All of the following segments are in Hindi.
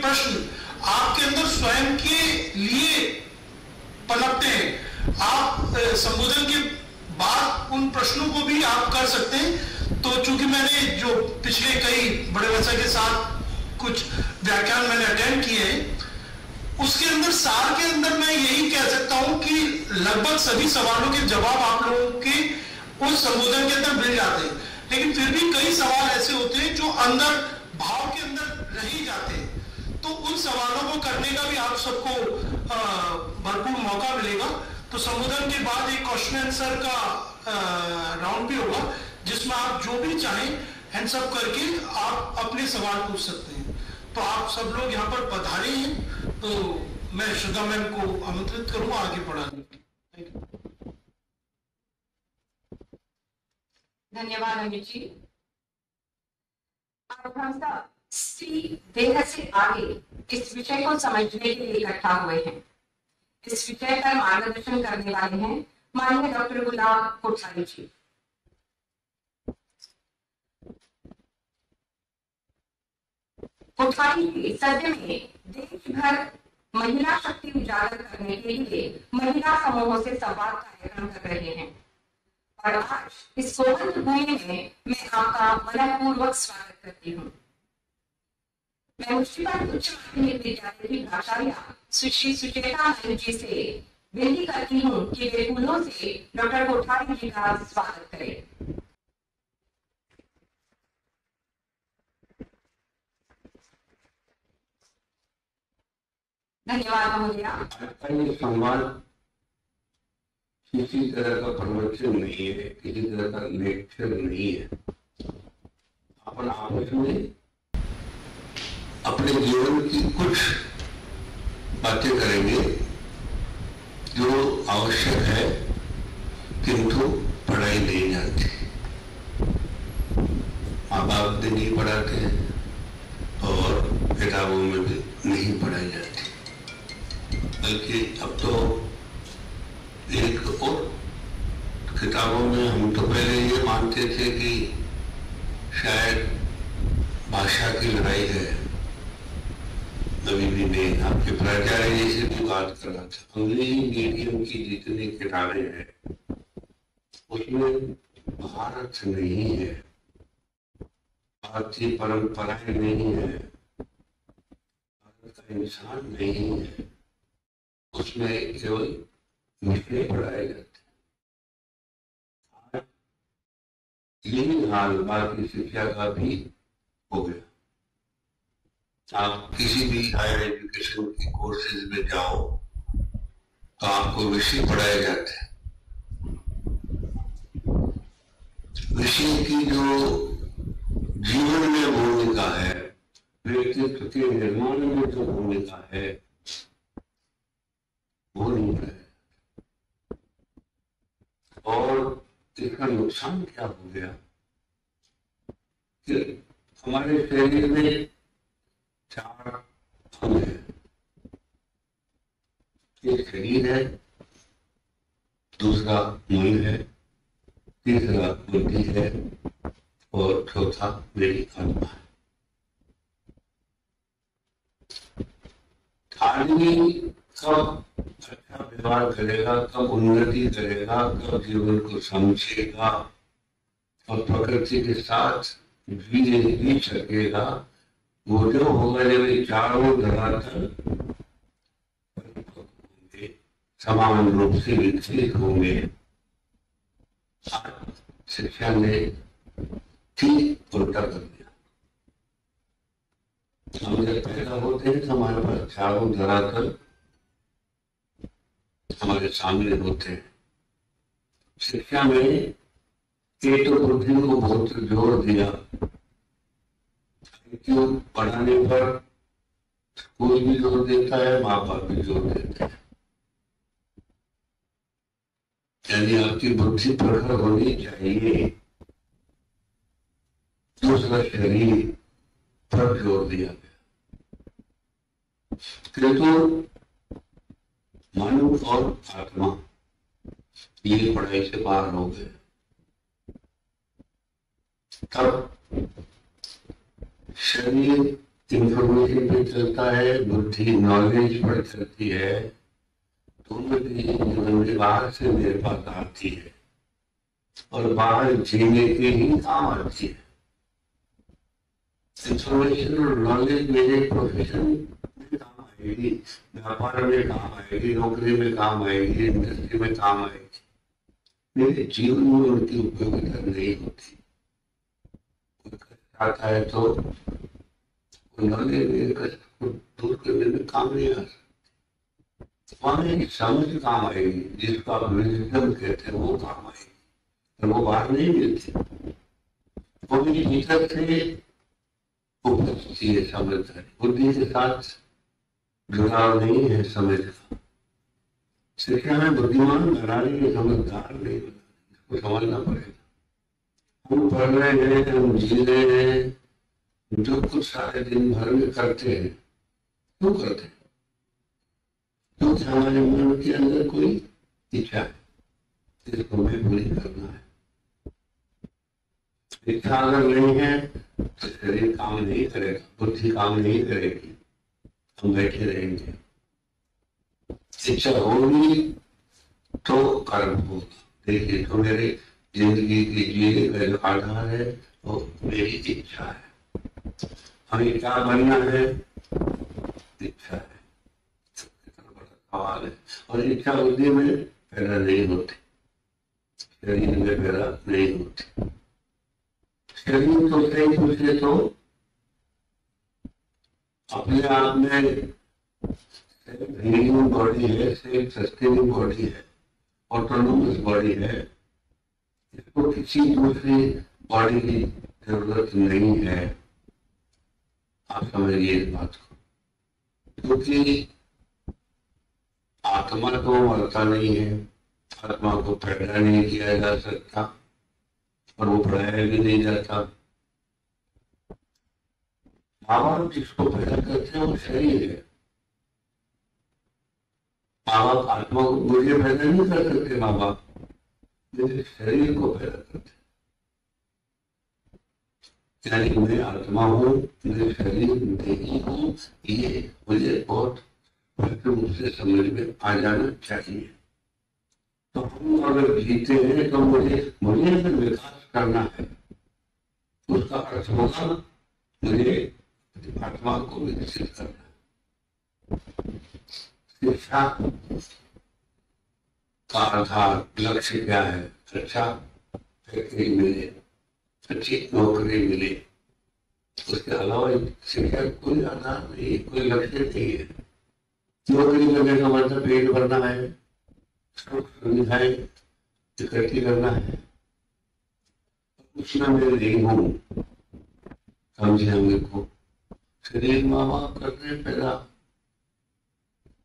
प्रश्न आपके अंदर स्वयं के लिए पनपते हैं, आप संबोधन के बाद उन प्रश्नों को भी आप कर सकते हैं। तो चूंकि मैंने जो पिछले कई बड़े बच्चा के साथ कुछ व्याख्यान मैंने अटेंड किए हैं, उसके अंदर सार के अंदर मैं यही कह सकता हूं कि लगभग सभी सवालों के जवाब आप लोगों के उस संबोधन के अंदर मिल जाते हैं, लेकिन फिर भी कई सवाल ऐसे होते हैं जो अंदर भाव के अंदर रह ही जाते हैं। तो उन सवालों को करने का भी आप सबको भरपूर मौका मिलेगा। तो संबोधन के बाद एक क्वेश्चन आंसर का राउंड भी होगा, जिसमें आप जो भी चाहें हैंड्स अप करके आप अपने सवाल पूछ सकते हैं। तो आप सब लोग यहाँ पर पधारे हैं, तो मैं श्रद्धा मैम को आमंत्रित करूंगा आगे बढ़ाने के लिए। धन्यवाद अमित जी। अब हम सब स्त्री देह से आगे इस विषय को समझने के लिए इकट्ठा हुए हैं। इस विषय पर मार्गदर्शन करने वाले हैं माननीय डॉक्टर गुलाब कोठारी जी। कोठारी जी सद्य में देश भर महिला शक्ति उजागर करने के लिए महिला समूहों से संवाद कार्यक्रम कर रहे हैं, और आज इस सोहन भूमि में मैं आपका मनपूर्वक स्वागत करती हूँ। मैं मुंशीबाद उच्च माध्यमिक विद्यालय की प्राचार्य सुश्री सुचेता नायक जी से विनती करती हूँ कि वे फूलों से डॉक्टर कोठारी जी का स्वागत करें। धन्यवाद महोदया। संवाद किसी तरह का प्रवचन नहीं है, किसी तरह का लेक्चर नहीं है। अपन आपस में अपने जीवन की कुछ बातें करेंगे जो आवश्यक है, किंतु पढ़ाई नहीं जाती। माँ बाप भी नहीं पढ़ाते और किताबों में भी नहीं पढ़ाई जाती, बल्कि अब तो एक और किताबों में हम तो पहले ये मानते थे कि शायद भाषा की लड़ाई है। अभी भी मैं आपके प्राचार्य जी से भी बात कर रहा था, अंग्रेजी मीडियम की जितनी किताबें हैं उसमें भारत नहीं है, भारतीय परंपराएं नहीं है, भारत का इंसान नहीं है, उसमें केवल विषय पढ़ाए जाते। यही हाल बाकी शिक्षा का भी हो गया। आप किसी भी हायर एजुकेशन की कोर्सेज में जाओ तो आपको विषय पढ़ाए जाते हैं। विषय की जो जीवन में भूमिका है, व्यक्तित्व के निर्माण में जो भूमिका है, वो नहीं है। और इसका नुकसान क्या हो गया कि हमारे शरीर में 4 अंग है। एक शरीर है, दूसरा मन है, तीसरा बुद्धि है और चौथा मेरी आत्मा है। आदमी कब अच्छा व्यवहार करेगा, कब उन्नति करेगा, कब जीवन को समझेगा और प्रकृति के साथ जी सकेगा, वो जो होगा जब ये चारों धरातल समान रूप से विकसित होंगे। शिक्षा ने ठीक उल्टा कर दिया। हम जब पैदा होते हैं तो हमारे पास चारों धरातल हमारे सामने होते हैं। शिक्षा में एक तो बुद्धि को बहुत जोर दिया, क्यों पढ़ाने पर कोई भी जोर देता है, माँ बाप भी जोर देते हैं। यानी आपकी बुद्धि प्रखर होनी चाहिए। दूसरा शरीर पर जोर दिया गया, किंतु मानव और आत्मा ये पढ़ाई से बाहर हो गए। तब शरीर इंफॉर्मेशन पे चलता है, बुद्धि नॉलेज पर चलती है, दोनों चीजें बाहर से मेरे पास आती है और बाहर जीने के ही काम आती है। इंफॉर्मेशन और नॉलेज मेरे प्रोफेशन में काम आएगी, व्यापार में काम आएगी, नौकरी में काम आएगी, इंडस्ट्री में काम आएगी, मेरे जीवन में उनकी उपयोगिता नहीं होती। आता है तो नॉलेज मेरे कष्ट को दूर करने में काम नहीं आ सकती। वहां एक समझ काम आएगी, जिसको आप विजडम कहते हैं, वो काम आएगी, और वो बाहर नहीं मिलती। वो मेरी भीतर से उपस्थिति है समझदारी, बुद्धि के साथ जुड़ाव नहीं है समझ का। शिक्षा में बुद्धिमान बनाने समझदार नहीं बना, इसको समझना पड़ेगा। हम पढ़ रहे हैं, हम जी रहे हैं, जो कुछ सारे दिन भर में करते हैं, क्यों करते हैं? क्योंकि हमारे मन के अंदर कोई इच्छा है, इसको हमें पूरी करना है। इच्छा अगर नहीं है तो शरीर काम नहीं करेगा, बुद्धि काम नहीं करेगी, हम बैठे रहेंगे। इच्छा होगी तो कर्म होगा। देखिए, तो मेरे जिंदगी की जीने का जो आधार है वो मेरी इच्छा है। हमें क्या बनना है? इच्छा है, बड़ा सवाल है। और इच्छा बुद्धि में पैदा नहीं होती, शरीर में पैदा नहीं होती। शरीर तो सही पूछे तो अपने आप में हीलिंग बॉडी है, सेल्फ सस्टेनिंग बॉडी है, ऑटोनोमस बॉडी है। इसको किसी दूसरी बॉडी की जरूरत नहीं है। आप समझिए इस बात को, क्योंकि आत्मा तो मरता नहीं है, आत्मा को पैदा नहीं किया जा सकता और वो पढ़ाया भी नहीं जाता। माँ बाप जिसको पैदा करते हैं वो शरीर है। माँ बाप आत्मा को मुझे पैदा नहीं कर सकते, माँ बाप मेरे शरीर को पैदा करते। यानी मैं आत्मा हूँ, मेरे शरीर नहीं हूँ, ये मुझे बहुत रूप से समझ में आ जाना चाहिए। तो हम अगर जीते हैं तो मुझे अगर विकास करना है, उसका अर्थ होगा मुझे आत्मा को विकसित करना है। शिक्षा का आधार लक्ष्य क्या है? अच्छा फैक्ट्री मिले, अच्छी नौकरी मिले, उसके अलावा शिक्षा कोई आधार नहीं, कोई लक्ष्य नहीं है। नौकरी करने का मतलब पेट भरना है, सुविधाएं इकट्ठी करना है, उसमें मैं नहीं हूँ। समझे मेरे को शरीर माँ बाप करते पैदा,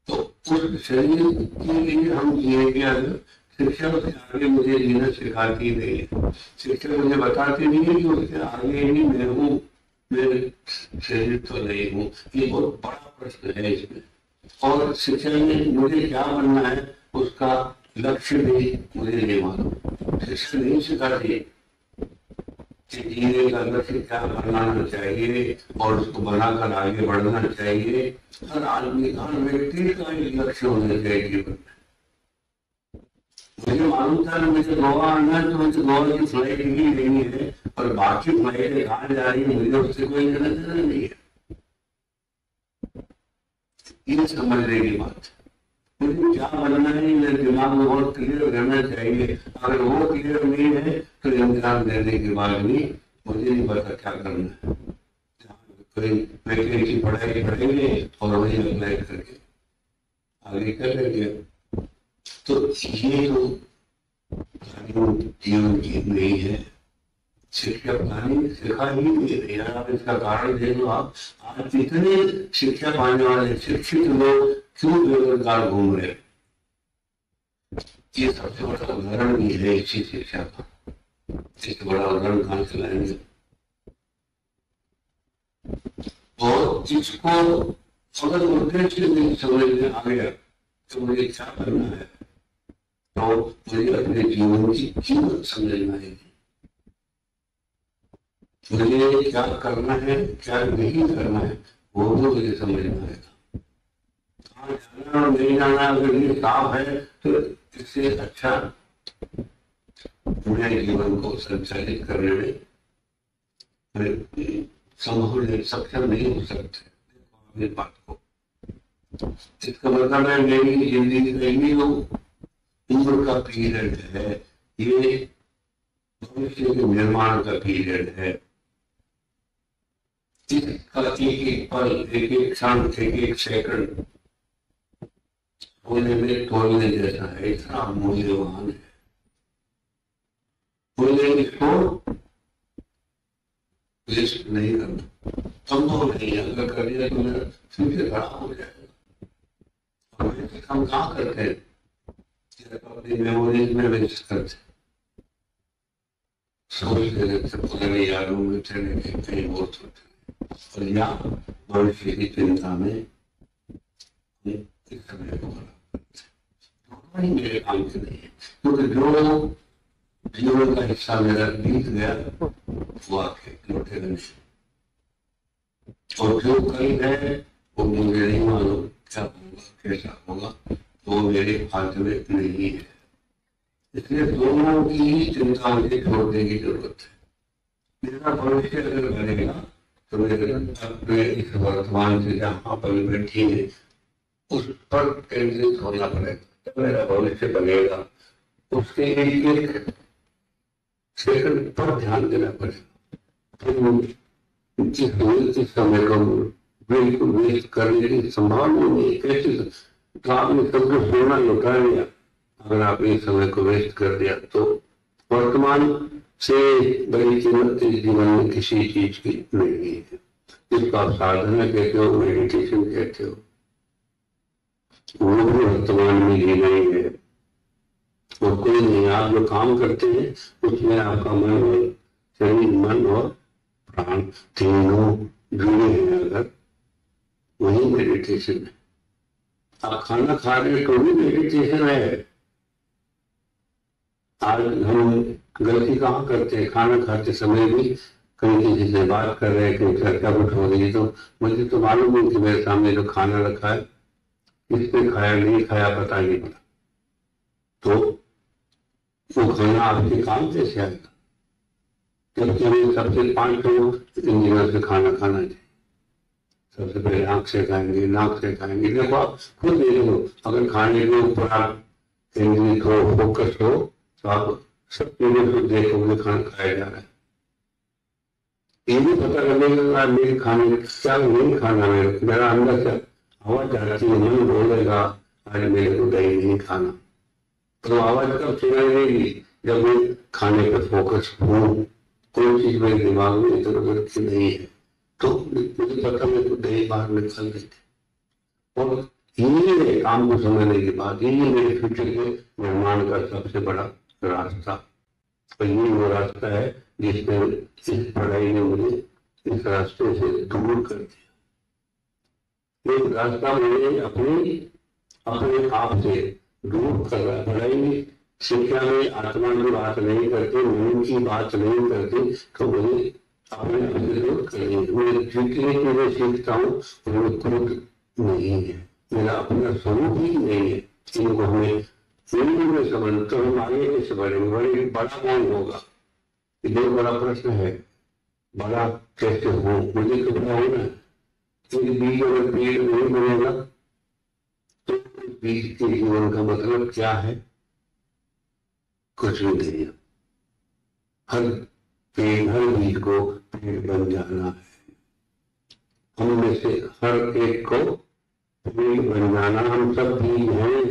तो उस शरीर के लिए हम जिएंगे। अगर शिक्षा से आगे मुझे जीना सिखाती नहीं है, शिक्षा मुझे बताती नहीं है कि उसके आगे ही मैं हूँ, मेरे शरीर तो नहीं हूँ। ये बहुत बड़ा प्रश्न है इसमें। और शिक्षा में मुझे क्या बनना है उसका लक्ष्य भी मुझे नहीं मालूम। शिक्षा नहीं सिखाती कि जीने का लक्ष्य क्या बनाना चाहिए और उसको बनाकर आगे बढ़ना चाहिए। हर आदमी हर व्यक्ति का एक लक्ष्य होना चाहिए जीवन में। मुझे मालूम था मुझे गोवा आना है तो मुझे गोवा की फ्लाइट ही लेनी है, और बाकी फ्लाइटें कहाँ जा रही है मुझे उससे कोई लेना देना नहीं है। ये समझने की बात। मुझे क्या बनना है मेरे दिमाग में बहुत क्लियर रहना चाहिए। अगर वो क्लियर नहीं है तो इम्तिहान देने के बाद भी मुझे नहीं पता क्या करना है। कोई वैकेंसी की पढ़ाई पढ़ेंगे और वही अप्लाई करके आगे कर लेंगे। तो ये तो जीवन की नहीं है। शिक्षा प्लानिंग सिखा ही नहीं रही। आप इसका कारण देख लो। आप आज इतने शिक्षा पाने वाले शिक्षित लोग क्यों बेरोजगार घूम रहे? ये सबसे बड़ा उदाहरण भी है इसी शिक्षा का। इससे बड़ा उदाहरण कहाँ से लाएंगे? और इसको अगर उद्देश्य नहीं समझ में आ गया तो मुझे क्या करना है, तो मुझे अपने जीवन की कीमत समझना है। मुझे क्या करना है, क्या नहीं करना है, वो तो मुझे समझ में आएगा। कहाँ जाना और नहीं जाना अगर ये साफ है तो इससे अच्छा पूरे जीवन को संचालित करने में संभव नहीं, सक्षम नहीं हो सकते। बात को इसका मतलब है मेरी जिंदगी में जो उम्र का पीरियड है ये भविष्य के निर्माण का पीरियड है। इसका एक एक पल, एक एक क्षण, एक एक सेकंड होने में तोड़ने जैसा है, इतना मूल्यवान है। मुझे इसको वेस्ट नहीं करना, संभव नहीं है। अगर कर दिया तो मेरा फ्यूचर खराब हो जाएगा। और हम कहाँ करते हैं, अपनी मेमोरीज में वेस्ट करते, सोचते रहते पुराने यादों में चले गए, कहीं और सोचते, और या भविष्य की चिंता में इस समय को खराब करते। मेरे काम के नहीं है, क्योंकि जो जीवन का हिस्सा मेरा बीत गया वो आके लौटेगा नहीं, और जो कल है वो मुझे नहीं मालूम क्या होगा, कैसा होगा, तो मेरे हाथ में नहीं है। इसलिए दोनों की ही चिंता मुझे छोड़ने की जरूरत है। मेरा भविष्य अगर बनेगा तो मेरे इस वर्तमान से जहाँ पर बैठी है उस पर केंद्रित होना पड़ेगा। जब मेरा भविष्य बनेगा उसके एक एक सेकंड पर ध्यान देना पड़ेगा। इस समय को बिल्कुल वेस्ट करने की संभावना नहीं। कैसे तो आपने सबको सोना लुटा लिया, अगर आपने इस समय को वेस्ट कर दिया तो वर्तमान से बड़ी कीमत इस जीवन में किसी चीज की नहीं है। जिसको आप साधना कहते हो, मेडिटेशन कहते हो, वो भी वर्तमान में ही नहीं है। और कोई नहीं, आप जो काम करते हैं उसमें आपका मन और शरीर, मन और प्राण तीनों जुड़े हैं, अगर वही मेडिटेशन है। आप खाना खा रहे हैं तो भी मेडिटेशन है। आज हम गलती कहाँ करते हैं, खाना खाते समय भी कहीं किसी से बात कर रहे हैं, कहीं चर्चा कुछ हो रही है, तो मुझे तो मालूम है कि मेरे सामने जो खाना रखा है किसने खाया नहीं खाया पता नहीं पड़ा, तो वो खाना आपके काम कैसे आएगा। जबकि हमें सबसे 5 इंद्रियों से खाना खाना चाहिए। सबसे पहले आंख से खाएंगे, नाक से खाएंगे। देखो आप खुद देख लो, अगर खाने के ऊपर आप केंद्रित हो, फोकस हो, तो आप सब चीजों को देखोगे खाना खाया जा रहा है। ये भी पता लगेगा मेरे खाने क्या नहीं खाना, मेरा अंदर से आवाज आती है, मन बोलेगा आज मेरे को दही नहीं खाना। तो आवाज कब सुनाई देगी, जब मैं खाने पर फोकस हूँ, कोई चीज मेरे दिमाग में इधर उधर की नहीं है, तो मुझे पता मेरे को दही बाहर निकल देती। और यही है काम को समझने के बाद, यही मेरे फ्यूचर के निर्माण का सबसे बड़ा रास्ता। और यही वो रास्ता है जिसने इस पढ़ाई ने मुझे इस रास्ते से दूर कर दिया। एक रास्ता मुझे अपने आप से दूर कर रहा है। पढ़ाई में, शिक्षा में आत्मा की बात नहीं करते, मन की बात नहीं करते, तो मुझे अपने आप से दूर कर रही है। मैं जितनी चीजें सीखता हूँ उनमें क्रोध नहीं है, मेरा अपना स्वरूप ही नहीं है। इनको हमें में समझ तो हम आगे कैसे बढ़ेंगे। बड़ी बड़ा कौन होगा, ये बहुत बड़ा प्रश्न है। बड़ा कैसे हो, मुझे तो बड़ा होना है। बीज अगर पेड़ नहीं बनेगा तो बीज के जीवन का मतलब क्या है, कुछ भी नहीं है। हर बीज को पेड़ बन जाना है। हम में से हर एक को पेड़ बन जाना, हम सब बीज हैं।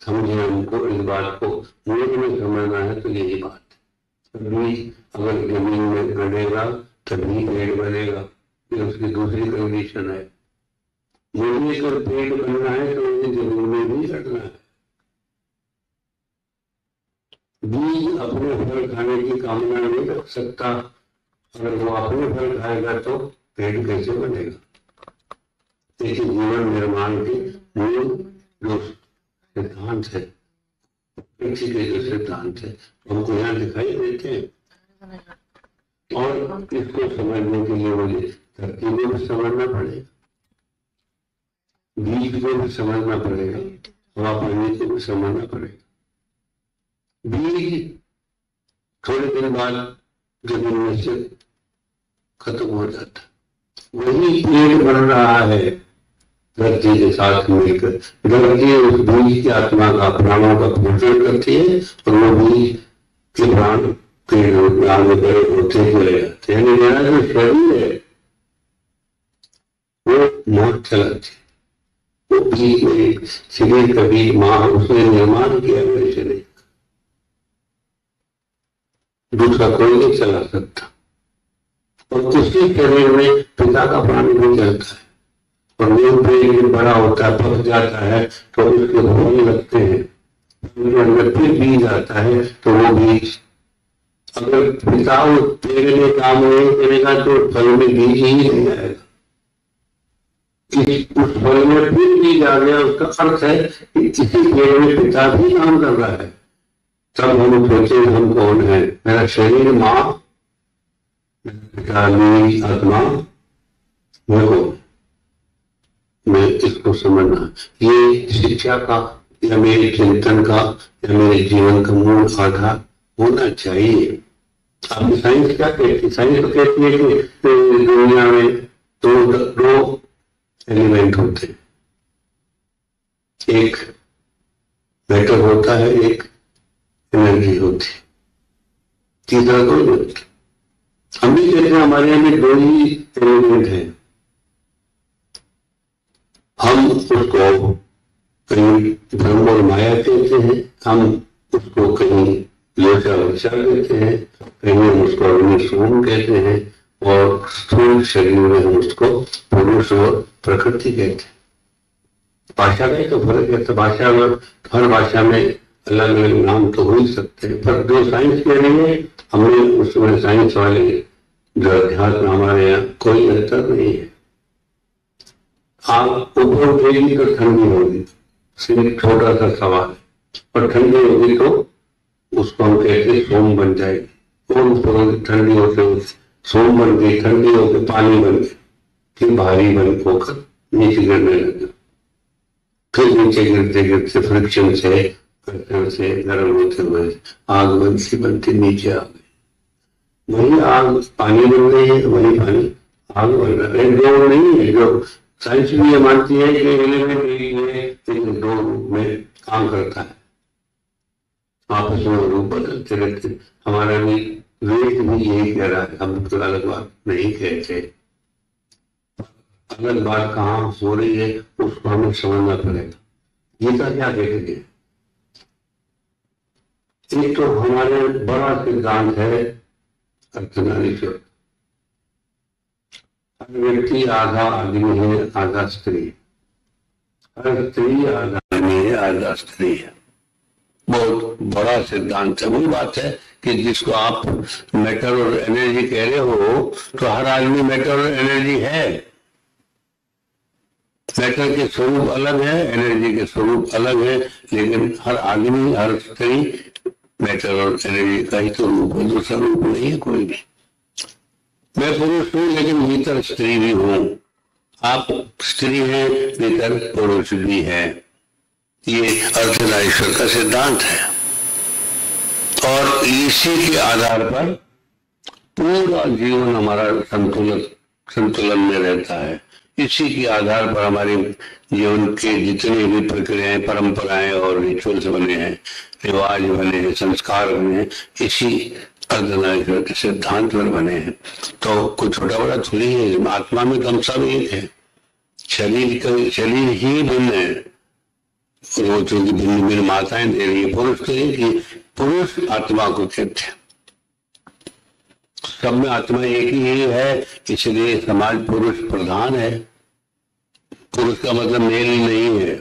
समझे हमको इस बात को, मुझे में समझना है तो यही बात है। बीज अगर जमीन में गड़ेगा तभी पेड़ बनेगा, ये उसकी दूसरी कंडीशन है। मुझे अगर पेड़ बनना है तो मुझे जमीन में भी रखना है। बीज अपने फल खाने की कामना नहीं रख सकता, अगर वो अपने फल खाएगा तो पेड़ कैसे बनेगा। इसी जीवन निर्माण के मूल जो सिद्धांत है, पृथ्वी के जो सिद्धांत है हमको यहाँ दिखाई देते हैं। और इसको समझने के लिए मुझे धरती को भी समझना पड़ेगा, बीज को भी समझना पड़ेगा, हवा पानी को भी समझना पड़ेगा। बीज थोड़े दिन बाद जमीन में से खत्म हो जाता, वही पेड़ बन रहा है धरती के साथ मिलकर। धरती उस बीज की आत्मा का, प्राणों का पोषण करती है और वो बीज के प्राण पेड़ बड़े होते चले जाते हैं। यानी मेरा जो शरीर है वो मौत चलाती है, वो बीज में शरीर का बीज माँ उसने निर्माण किया मेरे शरीर का, दूसरा कोई नहीं चला सकता। और उसी शरीर में पिता का प्राण भी चलता है और वो पेड़ बड़ा होता है, पक जाता है तो उसके फूल लगते हैं, अंदर फिर बीज आता है तो वो बीज अगर पिता उस पेड़ में काम नहीं करेगा तो फल में बीज ही नहीं आएगा। उस फल में फिर बीज आ गया, उसका अर्थ है कि इसी पेड़ में पिता भी काम कर रहा है। तब हम सोचे हम कौन है, मेरा शरीर माँ, पिता मेरी आत्मा, मैं इसको समझना, ये शिक्षा का या मेरे चिंतन का या मेरे जीवन का मूल आधार होना चाहिए। अब साइंस क्या कहती है? साइंस तो कहती है कि दुनिया में दो एलिमेंट होते हैं, एक मैटर होता है, एक एनर्जी होती है, तीसरा कोई नहीं। हम भी कहते हैं हमारे यहाँ में दो ही एलिमेंट है, हम उसको कहीं ब्रह्म और माया कहते हैं, हम उसको कहीं लोचा वर्षा कहते हैं, कहीं हम उसको अग्नि सोम कहते हैं और स्थूल शरीर में हम उसको पुरुष और प्रकृति कहते हैं। भाषा का ही तो फर्क है, तो भाषा में हर भाषा में अलग अलग नाम तो हो ही सकते हैं, पर जो साइंस के लिए हमने उसमें साइंस वाले जो अध्यात्म हमारे यहाँ कोई अंतर नहीं है। आप ऊपर उठेगी तो ठंडी होगी, सिर्फ छोटा सा सवाल है, और ठंडी होगी तो उसको हम कहते हैं सोम बन जाएगी। और ठंडी होते सोम बन गई, ठंडी होकर पानी बन गई, फिर भारी बन होकर नीचे गिरने लगा, फिर नीचे गिरते गिरते फ्रिक्शन से गर्म होते हुए आग बनती नीचे आ गई। वही आग पानी बन रही है, वही पानी आग बन रहा है। दो नहीं है, जो साइंस भी ये मानती है कि एलिमेंट लेकिन दो रूप में काम करता है, आपस में रूप बदलते रहते। हमारा भी वेद भी यही कह रहा है, हम तो अलग बात नहीं कहते। अलग बात कहाँ हो रही है उसको हमें समझना पड़ेगा। गीता क्या कहती है? एक तो हमारे बड़ा सिद्धांत है अर्धनारीश्वर, हर व्यक्ति आधा आदमी है आधा स्त्री, हर स्त्री आधा आदमी है आधा स्त्री है। बहुत बड़ा सिद्धांत है। वही बात है कि जिसको आप मैटर और एनर्जी कह रहे हो तो हर आदमी मैटर और एनर्जी है। मैटर के स्वरूप अलग है, एनर्जी के स्वरूप अलग है, लेकिन हर आदमी हर स्त्री मैटर और एनर्जी का ही तो रूप है, दूसरा रूप नहीं है कोई भी। मैं पुरुष हूं लेकिन भीतर स्त्री भी हूं, आप स्त्री हैं भीतर पुरुष भी है। ये अर्धनारीश्वर का सिद्धांत है और इसी के आधार पर पूरा जीवन हमारा संतुलन में रहता है। इसी के आधार पर हमारे जीवन के जितने भी प्रक्रियाएं, परंपराएं और रिचुअल्स बने हैं, रिवाज बने हैं, संस्कार बने हैं, इसी अर्धनारीश्वर के सिद्धांत पर बने हैं। तो कुछ छोटा बड़ा थोड़ी है, आत्मा में तो हम सब एक है। शरीर ही भिन्न है, वो चूंकि भिन्न भिन्न माताएं दे रही है। पुरुष तो एक ही, पुरुष आत्मा को कहते हैं। सब में आत्मा एक ही है, इसलिए समाज पुरुष प्रधान है। पुरुष का मतलब मेल ही नहीं है,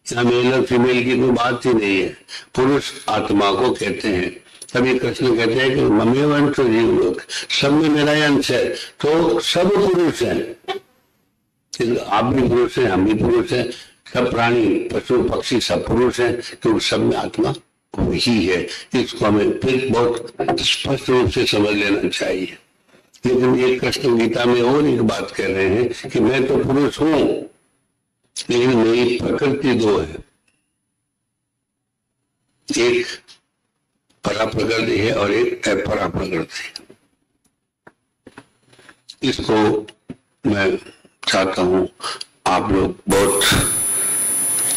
यहाँ मेल और फीमेल की कोई बात ही नहीं है। पुरुष आत्मा को कहते हैं। तभी कृष्ण कहते हैं कि मम्मी वंश जीव लोग, सब में मेरा अंश है, तो सब पुरुष है। आप भी पुरुष हैं, हम भी पुरुष हैं, सब प्राणी पशु पक्षी सब पुरुष हैं, क्योंकि सब में आत्मा वही है। इसको हमें फिर बहुत स्पष्ट रूप से समझ लेना चाहिए। लेकिन एक कृष्ण गीता में और एक बात कह रहे हैं कि मैं तो पुरुष हूं, लेकिन मेरी प्रकृति दो है, एक परा प्रकृति है और एक अपरा प्रकृति। इसको मैं चाहता हूं आप लोग बहुत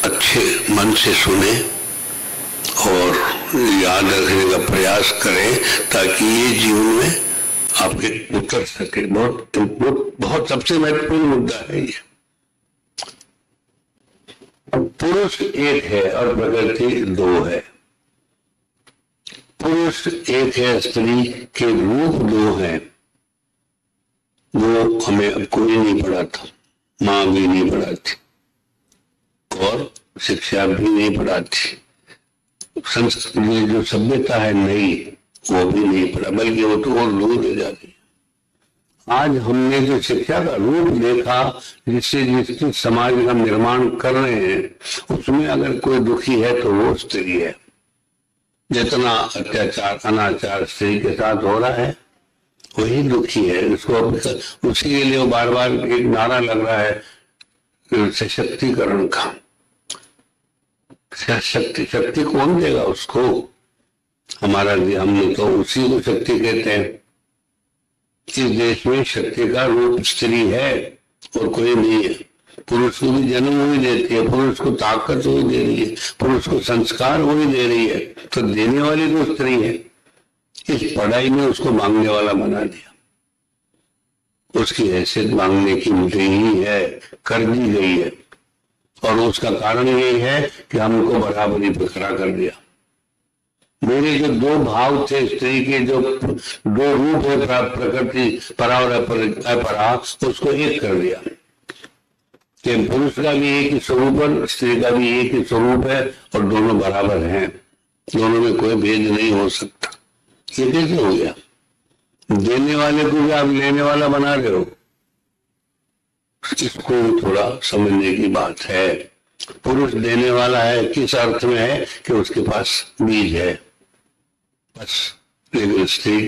अच्छे मन से सुने और याद रखने का प्रयास करें, ताकि ये जीवन में आपके उतर सके। बहुत सबसे महत्वपूर्ण मुद्दा है ये। पुरुष एक है और प्रकृति दो है। पुरुष एक है, स्त्री के रूप दो हैं। वो हमें अब कोई नहीं पढ़ाता, माँ भी नहीं पढ़ाती और शिक्षा भी नहीं पढ़ाती। संस्कृत में जो सभ्यता है नई, वो भी नहीं पढ़ा, बल्कि वो तो और दूर ले जा रही है। आज हमने जो शिक्षा का रूप देखा, जिससे समाज का निर्माण कर रहे हैं, उसमें अगर कोई दुखी है तो वो स्त्री है। जितना अत्याचार अनाचार स्त्री के साथ हो रहा है, वही दुखी है। उसको उसी के लिए वो बार बार एक नारा लग रहा है सशक्तिकरण का। शक्ति कौन देगा उसको? हमारा हमने तो उसी को शक्ति कहते हैं। इस देश में शक्ति का रूप स्त्री है और कोई नहीं है। पुरुष को भी जन्म वही देती है, पुरुष को ताकत वही दे रही है, पुरुष को संस्कार वही दे रही है, तो देने वाली तो स्त्री है। इस पढ़ाई में उसको मांगने वाला बना दिया, उसकी हैसियत मांगने की नहीं है, कर दी गई है। और उसका कारण यही है कि हमको बराबरी पे खड़ा कर दिया। मेरे जो दो भाव थे स्त्री के, जो दो रूप है प्रकृति परा और अपरा, उसको एक कर दिया कि पुरुष का भी एक ही स्वरूप है, स्त्री का भी एक ही स्वरूप है और दोनों बराबर हैं, दोनों में कोई भेद नहीं हो सकता। ये कैसे हो गया? देने वाले को भी आप लेने वाला बना रहे हो। इसको थोड़ा समझने की बात है। पुरुष देने वाला है किस अर्थ में है कि उसके पास बीज है बस, लेकिन स्त्री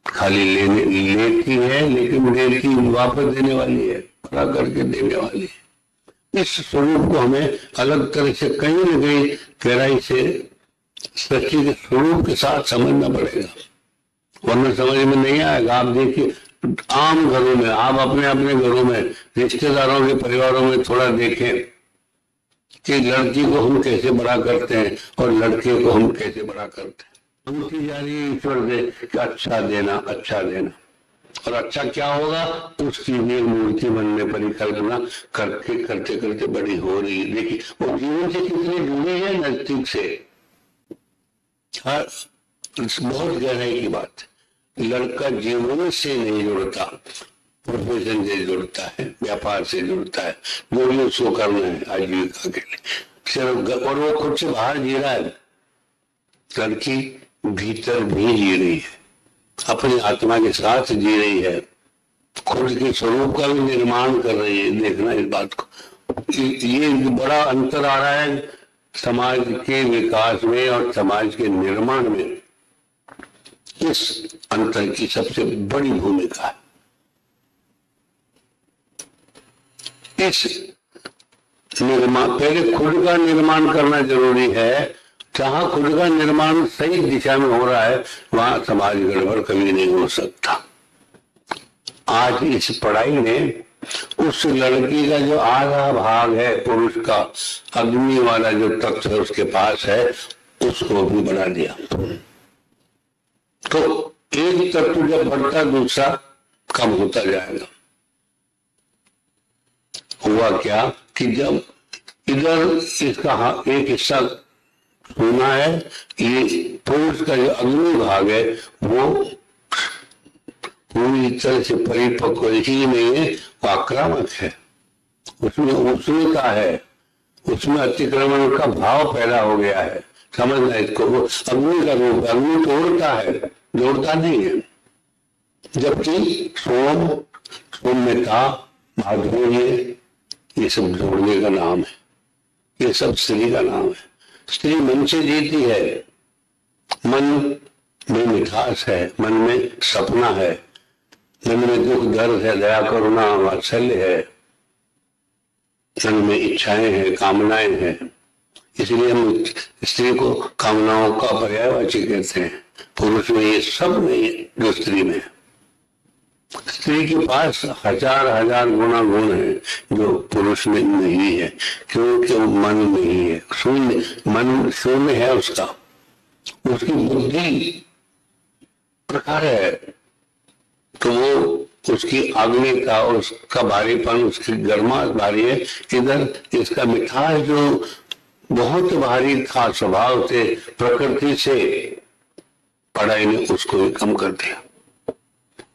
खाली लेती है, लेकिन देती वापस देने वाली है, परा करके देने वाली है। इस स्वरूप को हमें अलग तरह से कहीं न कहीं गहराई से सृष्टि के स्वरूप के साथ समझना पड़ेगा, वरना समझ में नहीं आएगा। आप देखिए आम घरों में, आप अपने अपने घरों में, रिश्तेदारों के परिवारों में थोड़ा देखें कि लड़की को हम कैसे बड़ा करते हैं और लड़के को हम कैसे बड़ा करते हैं। उनकी जा रही है ईश्वर से कि अच्छा देना, अच्छा देना, और अच्छा क्या होगा उसकी भी मूर्ति मन में परिकल्पना करके करते करते बड़ी हो रही है। देखिए वो जीवन से कितनी जुड़ी है, नजदीक से। बहुत गहराई की बात है। लड़का जीवन से नहीं जुड़ता, प्रोफेशन से जुड़ता है, व्यापार से जुड़ता है, जो भी उसको करना है आजीविका के लिए सिर्फ, और वो खुद से बाहर जी रहा है। लड़की भीतर भी जी रही है, अपनी आत्मा के साथ जी रही है, खुद के स्वरूप का भी निर्माण कर रही है। देखना इस बात को, ये बड़ा अंतर आ रहा है समाज के विकास में और समाज के निर्माण में। इस अंतर की सबसे बड़ी भूमिका है। इस निर्माण, पहले खुद का निर्माण करना जरूरी है। जहां खुद का निर्माण सही दिशा में हो रहा है, वहां समाज गड़बड़ कभी नहीं हो सकता। आज इस पढ़ाई में उस लड़की का जो आधा भाग है पुरुष का, अग्नि वाला जो तत्व है उसके पास है, उसको भी बढ़ा दिया। तो एक तत्व जब बढ़ता दूसरा कम होता जाएगा। हुआ क्या कि जब इधर इसका एक हिस्सा सोना है, ये पुरुष का जो अग्नि भाग है वो पूरी तरह से परिपक्व ही नहीं है, वो आक्रामक है, उसमें उष्णता है, उसमें अतिक्रमण का भाव पैदा हो गया है। समझना इसको, वो अग्नि का रूप, अग्नि तोड़ता है, जोड़ता नहीं है। जबकि सौम्यता, माधुर्य, ये सब जोड़ने का नाम है, ये सब स्त्री का नाम है। स्त्री मन से जीती है, मन में मिठास है, मन में सपना है, मन में दुख दर्द है, दया करुणा वात्सल्य है, मन में इच्छाएं हैं, कामनाएं हैं। इसलिए हम स्त्री को कामनाओं का पर्यायवाची कहते हैं। पुरुष में ये सब नहीं है जो स्त्री में है। स्त्री के पास हजार हजार गुण है जो पुरुष में नहीं है, क्योंकि वो मन नहीं है, शून्य, मन शून्य है उसका। उसकी बुद्धि प्रकार है, तो वो उसकी अग्नि का, उसका भारीपन, उसकी गर्माहट भारी है। इधर इसका मिठास जो बहुत भारी था स्वभाव से, प्रकृति से, पढ़ाई ने उसको भी कम कर दिया,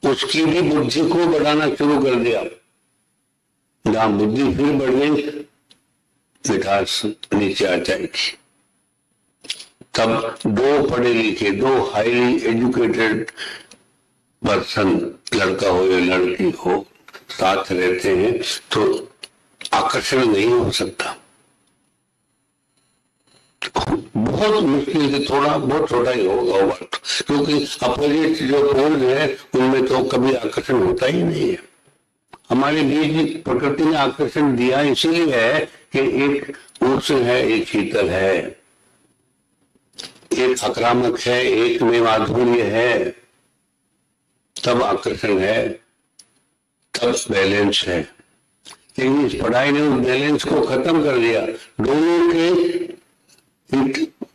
उसकी भी बुद्धि को बढ़ाना शुरू कर दिया। जहां बुद्धि फिर बढ़ गई, मिठास नीचे आ जाएगी। तब दो पढ़े लिखे, दो हाईली एजुकेटेड पर्सन, लड़का हो या लड़की हो, साथ रहते हैं तो आकर्षण नहीं हो सकता। बहुत मुश्किल से, थोड़ा बहुत छोटा ही होगा वो बात, क्योंकि अपोजिट जो पोल है उनमें तो कभी आकर्षण होता ही नहीं है। हमारे बीच प्रकृति ने आकर्षण दिया इसीलिए है कि एक उष्ण है, एक शीतल है, एक आक्रामक है, एक में माधुर्य है, तब आकर्षण है, तब बैलेंस है। लेकिन इस पढ़ाई ने उस बैलेंस को खत्म कर दिया। दोनों के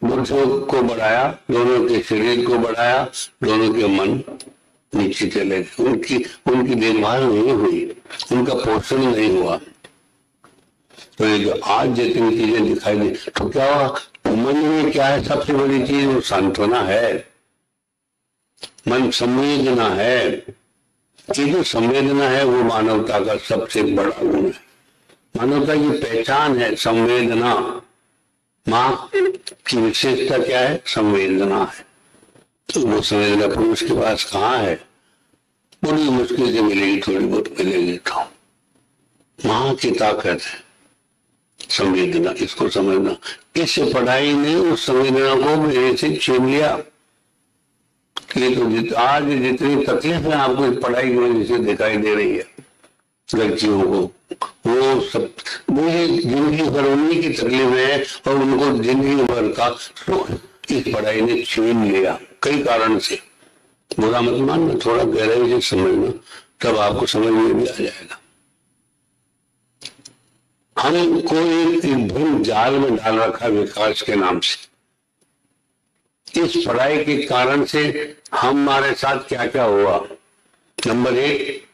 बुद्धियों को बढ़ाया, दोनों के शरीर को बढ़ाया, दोनों के मन नीचे चले गए। उनकी देखभाल नहीं हुई, उनका पोषण नहीं हुआ। तो ये जो आज जितनी चीजें दिखाई दी, तो क्या हुआ? मन में क्या है? सबसे बड़ी चीज वो सांत्वना है, मन संवेदना है। ये जो संवेदना है वो मानवता का सबसे बड़ा गुण है। मानवता की पहचान है संवेदना। माँ की विशेषता क्या है? संवेदना है। तो वो संवेदना पुरुष के पास कहाँ है? बड़ी मुश्किल से मिलेगी, थोड़ी बहुत मिलेगी। तो माँ की ताकत है संवेदना, इसको समझना। इस पढ़ाई ने उस संवेदना को मेरे से छीन लिया। ये तो आज जितनी तकलीफें आपको इस पढ़ाई की वजह से दिखाई दे रही है लड़कियों को, वो सब मुझे जिंदगी भर उन्हीं की तकलीफ है, और उनको जिंदगी भर का इस पढ़ाई ने छीन लिया कई कारण से। बुरा मत मानना, थोड़ा गहराई से समझना, तब आपको समझ में भी आ जाएगा। हमको एक भ्रम जाल में डाल रखा विकास के नाम से। इस पढ़ाई के कारण से हमारे साथ क्या क्या हुआ? नंबर एक,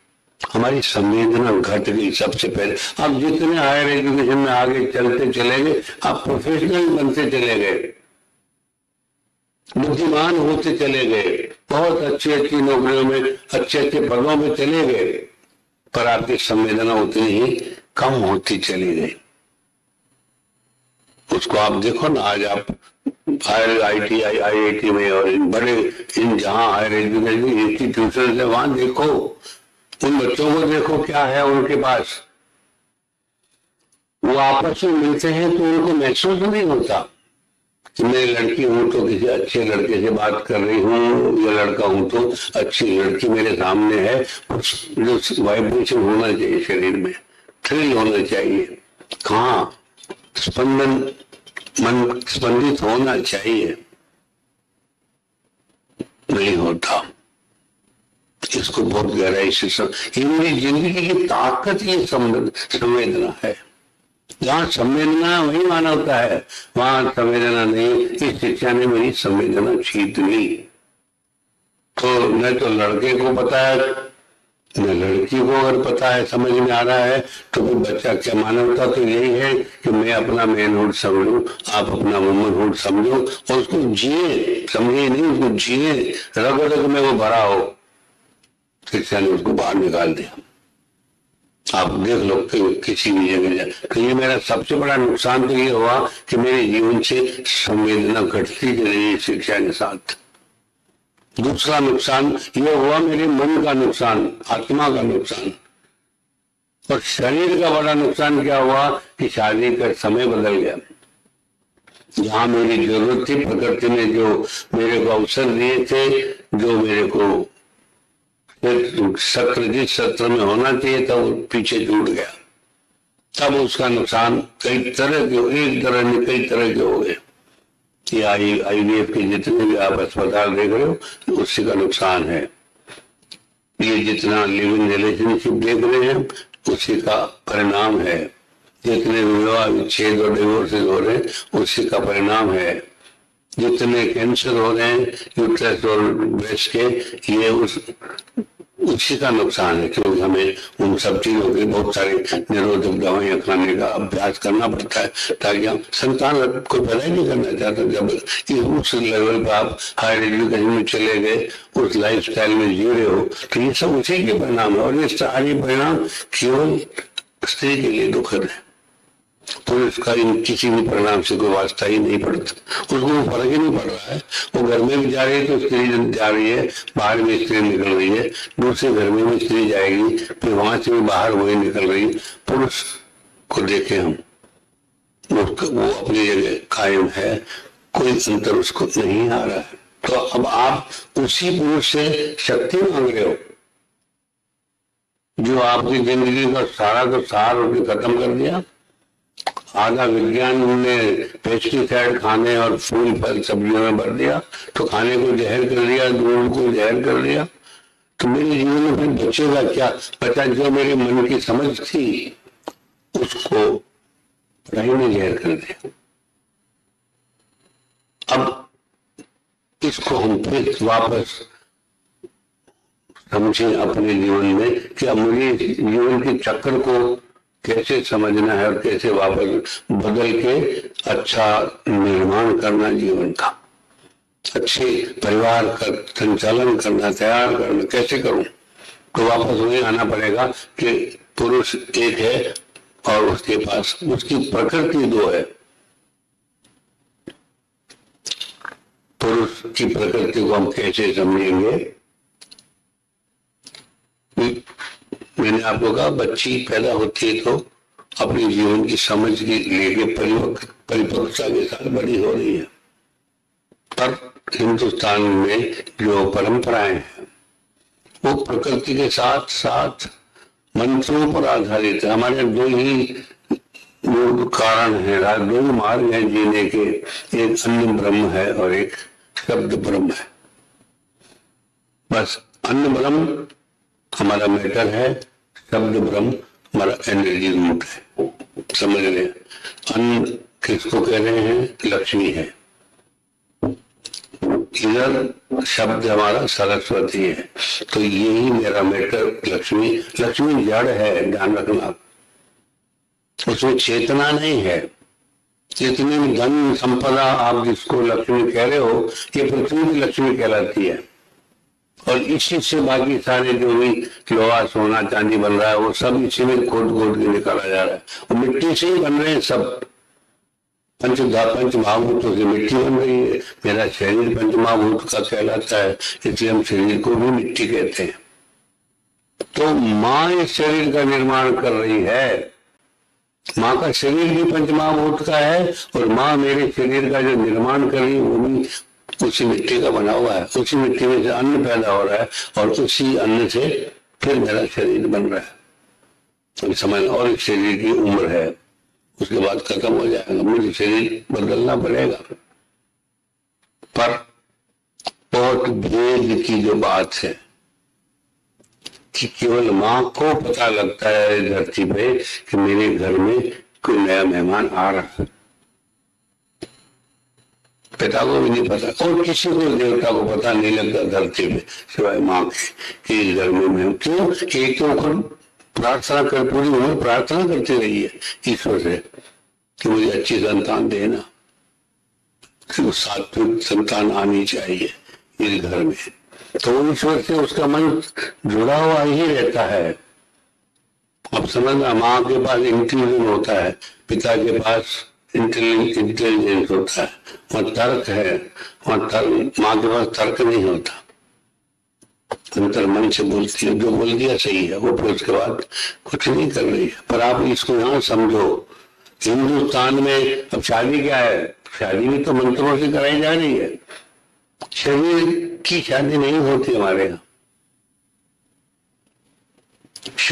हमारी संवेदना घट गई। सबसे पहले अब जितने हायर एजुकेशन में आगे चलते चले गए, आप प्रोफेशनल बनते चले गए, बुद्धिमान होते चले गए, बहुत अच्छी अच्छी नौकरियों में, अच्छे अच्छे पदों में चले गए, पर आपकी संवेदना उतनी ही कम होती चली गई। उसको आप देखो ना, आज आप हायर ITI IIT में और इन बड़े इन जहां हायर एजुकेशन इंस्टीट्यूशन है वहां देखो, उन बच्चों को देखो क्या है उनके पास। वो आपस में मिलते हैं तो उनको महसूस नहीं होता कि मैं लड़की हूं तो किसी अच्छे लड़के से बात कर रही हूँ, या लड़का हूं तो अच्छी लड़की मेरे सामने है। जो वाइब्रेशन होना चाहिए शरीर में, थ्रिल होना चाहिए, कहाँ स्पंदन, मन स्पंदित होना चाहिए, नहीं होता। इसको बहुत गहराई से मेरी जिंदगी की ताकत ये संवेदना है। जहाँ संवेदना वही मानवता है, वहां संवेदना नहीं। इस शिक्षा ने मेरी संवेदना छीन ली। तो न तो लड़के को पता है न लड़की को अगर पता है, समझ में आ रहा है, तो फिर बच्चा क्या? मानवता तो यही है कि मैं अपना मैनहुड समझूं, आप अपना वुमनहुड समझो, और उसको जिए, समझे नहीं, उसको जिए, रग रग में वो भरा हो। शिक्षा ने उसको बाहर निकाल दिया। आप देख लो किसी भी जगह जाए, तो ये मेरा सबसे बड़ा नुकसान तो ये हुआ कि मेरे जीवन से संवेदना घटती चली गई शिक्षा के साथ। दूसरा नुकसान ये हुआ मेरे मन का नुकसान, आत्मा का नुकसान। और शरीर का बड़ा नुकसान क्या हुआ कि शादी का समय बदल गया। जहां मेरी जरूरत थी, प्रकृति ने जो मेरे को अवसर दिए थे, जो मेरे को फिर सत्र जिस सत्र में होना चाहिए था वो पीछे छूट गया, तब उसका नुकसान कई तरह के, एक तरह नहीं कई तरह के हो गए। ये IVF के जितने भी आप अस्पताल देख रहे हो उसी का नुकसान है। ये जितना लिव इन रिलेशनशिप देख रहे हैं उसी का परिणाम है। जितने विवाह विच्छेद और डिवोर्सेज हो रहे हैं उसी का परिणाम है। जितने कैंसर हो रहे हैं यूट्रस और ब्रेस्ट के, ये उसी का नुकसान है, क्योंकि हमें उन सब चीजों की बहुत सारी निरोधक दवाइयां खाने का अभ्यास करना पड़ता है, ताकि हम संतान कोई पैदा ही नहीं करना चाहता। जब उस लेवल पर आप हायर एजुकेशन में चले गए, उस लाइफ स्टाइल में जी रहे हो, तो ये सब उसी के परिणाम है। और ये सारे परिणाम केवल स्त्री के लिए दुखद है, तो इसका इन किसी भी परिणाम से कोई वास्ता ही नहीं पड़ता, उसको फर्क ही नहीं पड़ रहा है। वो घर में भी जा रही है तो स्त्री जा रही है, बाहर भी स्त्री निकल रही है, दूसरे घर में भी स्त्री जाएगी, फिर वहां से भी बाहर वही निकल रही है। पुरुष को देखे हम, वो अपनी जगह कायम है, कोई अंतर उसको नहीं आ रहा है। तो अब आप उसी पुरुष से शक्ति मांग रहे हो जो आपकी जिंदगी का सारा का सार उसने खत्म कर दिया। आधा विज्ञान ने पेस्टिसाइड खाने और फूल फल सब्जियों में भर दिया, तो खाने को जहर कर दिया, दूध को जहर कर दिया, तो मेरे जीवन में फिर बचेगा क्या? बचा जो मेरे मन की समझ थी उसको पढ़ाई में जहर कर दिया। अब इसको हम फिर वापस समझे अपने जीवन में कि अब मुझे जीवन के चक्र को कैसे समझना है और कैसे वापस बदल के अच्छा निर्माण करना, जीवन का अच्छे परिवार का संचालन करना, तैयार करना, कैसे करूं? तो वापस वही आना पड़ेगा कि पुरुष एक है और उसके पास उसकी प्रकृति दो है। पुरुष की प्रकृति को हम कैसे समझेंगे? मैंने आपको कहा बच्ची पैदा होती है तो अपने जीवन की समझ की लेके परिपक्वता के साथ बड़ी हो रही है। पर हिंदुस्तान में जो परंपराएं हैं वो प्रकृति के साथ साथ मंत्रों पर आधारित है। हमारे दो ही कारण है, दो ही मार्ग है जीने के, एक अन्न ब्रह्म है और एक शब्द ब्रह्म है। बस अन्न ब्रह्म हमारा मैटर है, शब्द ब्रह्म हमारा एनर्जी रूट है। समझ रहे? अन्न किसको कह रहे हैं? लक्ष्मी है। इधर शब्द हमारा सरस्वती है। तो यही मेरा मैटर लक्ष्मी। लक्ष्मी जड़ है, ध्यान रखना, उसमें चेतना नहीं है। जितने भी धन संपदा आप जिसको लक्ष्मी कह रहे हो, ये पृथ्वी की लक्ष्मी कहलाती है। और इसी से बाकी सारे जो भी लोहा सोना चांदी बन रहा है वो सब इसी में खोद खोद के निकाला जा रहा है। और मिट्टी से ही बन रहे हैं सब। पंच महाभूतों से मिट्टी बन रही है। मेरा शरीर पंच महाभूत का कहलाता है, इसलिए हम शरीर को भी मिट्टी कहते हैं। तो माँ इस शरीर का निर्माण कर रही है। माँ का शरीर भी पंच महाभूत का है और माँ मेरे शरीर का जो निर्माण कर रही है वो भी उसी मिट्टी का बना हुआ है। उसी मिट्टी में से अन्न पैदा हो रहा है और उसी अन्न से फिर मेरा शरीर बन रहा है। समझ, और एक शरीर की उम्र है, उसके बाद खत्म हो जाएगा, मुझे शरीर बदलना पड़ेगा। पर बहुत भेद की जो बात है कि केवल माँ को पता लगता है धरती पे कि मेरे घर में कोई नया मेहमान आ रहा है, पिता को भी नहीं पता और किसी को देवता को पता नहीं लगता धरती पे सिवाय माँ के इस घर में मैं क्यों? एक तो खुद प्रार्थना कर, पूरी उम्र प्रार्थना करती रही है ईश्वर से कि मुझे अच्छी संतान देना, सात्विक संतान आनी चाहिए इस घर में। तो ईश्वर से उसका मन जुड़ा हुआ ही रहता है। अब समझना, माँ के पास इंटेलिजेंस होता है, पिता के पास इंटेलिजेंस होता है, वहाँ तर्क है, वहाँ तर्क, माँ के पास तर्क नहीं होता। अंतर मन से बोलती है, जो बोल दिया सही है, वो फिर उसके बाद कुछ नहीं कर रही है। पर आप इसको यहाँ समझो, हिंदुस्तान में अब शादी क्या है? शादी भी तो मंत्रों से कराई जा रही है। शरीर की शादी नहीं होती हमारे यहाँ।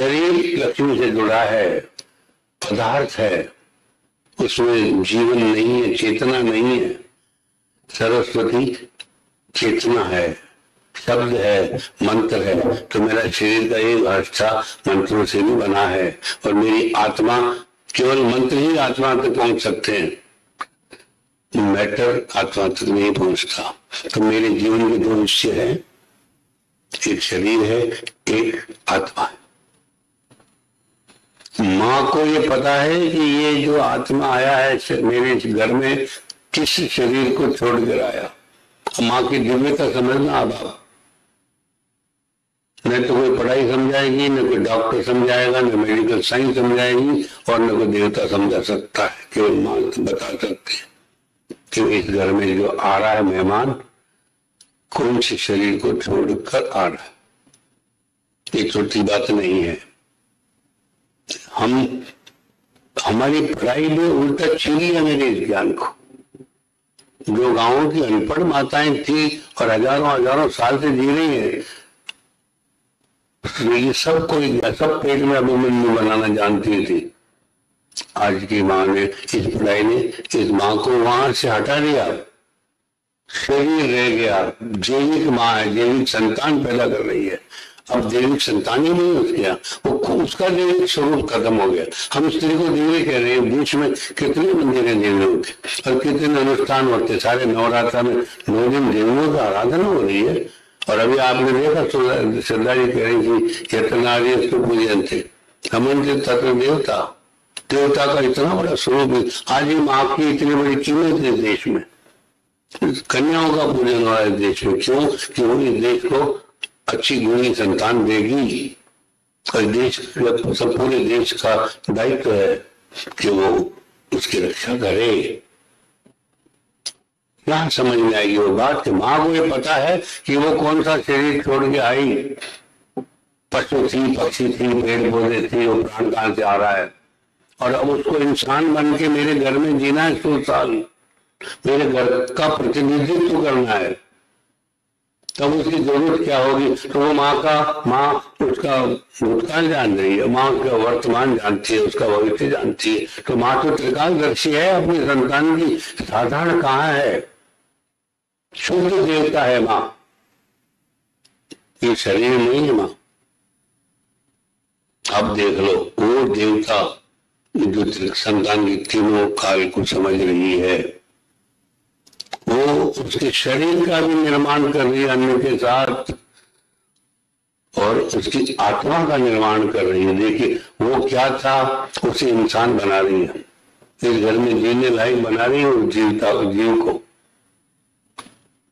शरीर लक्ष्मी से जुड़ा है, पदार्थ है, उसमें जीवन नहीं है, चेतना नहीं है। सरस्वती चेतना है, शब्द है, मंत्र है। तो मेरा शरीर का एक हिस्सा मंत्रों से भी बना है, और मेरी आत्मा, केवल मंत्र ही आत्मा तक पहुंच सकते हैं, मैटर आत्मा तक नहीं पहुंचता। तो मेरे जीवन के दो हिस्से हैं, एक शरीर है, एक आत्मा है। माँ को ये पता है कि ये जो आत्मा आया है मेरे घर में किस शरीर को छोड़कर आया। माँ की दिव्यता समझना। अब आप न तो कोई पढ़ाई समझाएगी, न कोई डॉक्टर समझाएगा, न मेडिकल साइंस समझाएगी, और न कोई देवता समझा सकता है। केवल माँ बता सकते हैं कि इस घर में जो आ रहा है मेहमान कौन से शरीर को छोड़कर आ रहा है। ये छोटी बात नहीं है। हमारी पढ़ाई में उल्टा छीनी है मेरे इस ज्ञान को। जो गांवों की अनपढ़ माताएं थी और हजारों साल से जी रही है, ये सब पेट में अभिमन्यु बनाना जानती थी। आज की माँ ने, इस पढ़ाई ने इस माँ को वहां से हटा दिया, शरीर रह गया। जैविक माँ है, जैविक संतान पैदा कर रही है। अब दैविक संतान ही नहीं हो गया, वो उसका दैविक स्वरूप खत्म हो गया। हम स्त्री को देवी कह रहे हैं। बीच में कितने मंदिर है देवियों के, और कितने अनुष्ठान होते। सारे नवरात्र में 9 दिन देवियों का आराधना हो रही है। और अभी आपने देखा श्रद्धा जी कह रही थी यतनारी पूजन थे हमन तत्व देवता का इतना बड़ा स्वरूप। आज ही माँ की इतनी बड़ी कीमत है देश में, कन्याओं का पूजन हो रहा है देश में। क्यों? कि वो इस देश को अच्छी गुणी संतान देगी, और देश सब पूरे देश का दायित्व है कि वो उसकी रक्षा करे। यहाँ समझ में आएगी वो बात कि माँ को ये पता है कि वो कौन सा शरीर छोड़ के आई। पशु थी, पक्षी थी, पेड़ पौधे थी, वो प्राण कहाँ से आ रहा है। और अब उसको इंसान बन के मेरे घर में जीना है 100 साल, मेरे घर का प्रतिनिधित्व करना है। तब उसकी जरूरत क्या होगी? तो वो माँ उसका भूतकाल जान रही है, माँ उसका वर्तमान जानती है, उसका भविष्य जानती है। तो माँ तो त्रिकालदर्शी है, अपनी संतान की साधारण कहाँ है, शुद्ध देवता है माँ। ये शरीर नहीं है माँ। अब देख लो, वो देवता जो संतान की तीनों काल को समझ रही है, वो उसके शरीर का भी निर्माण कर रही है अन्न के साथ, और उसकी आत्मा का निर्माण कर रही है। देखिए वो क्या था, उसे इंसान बना रही है, इस घर में जीने लायक बना रही है उस जीव को।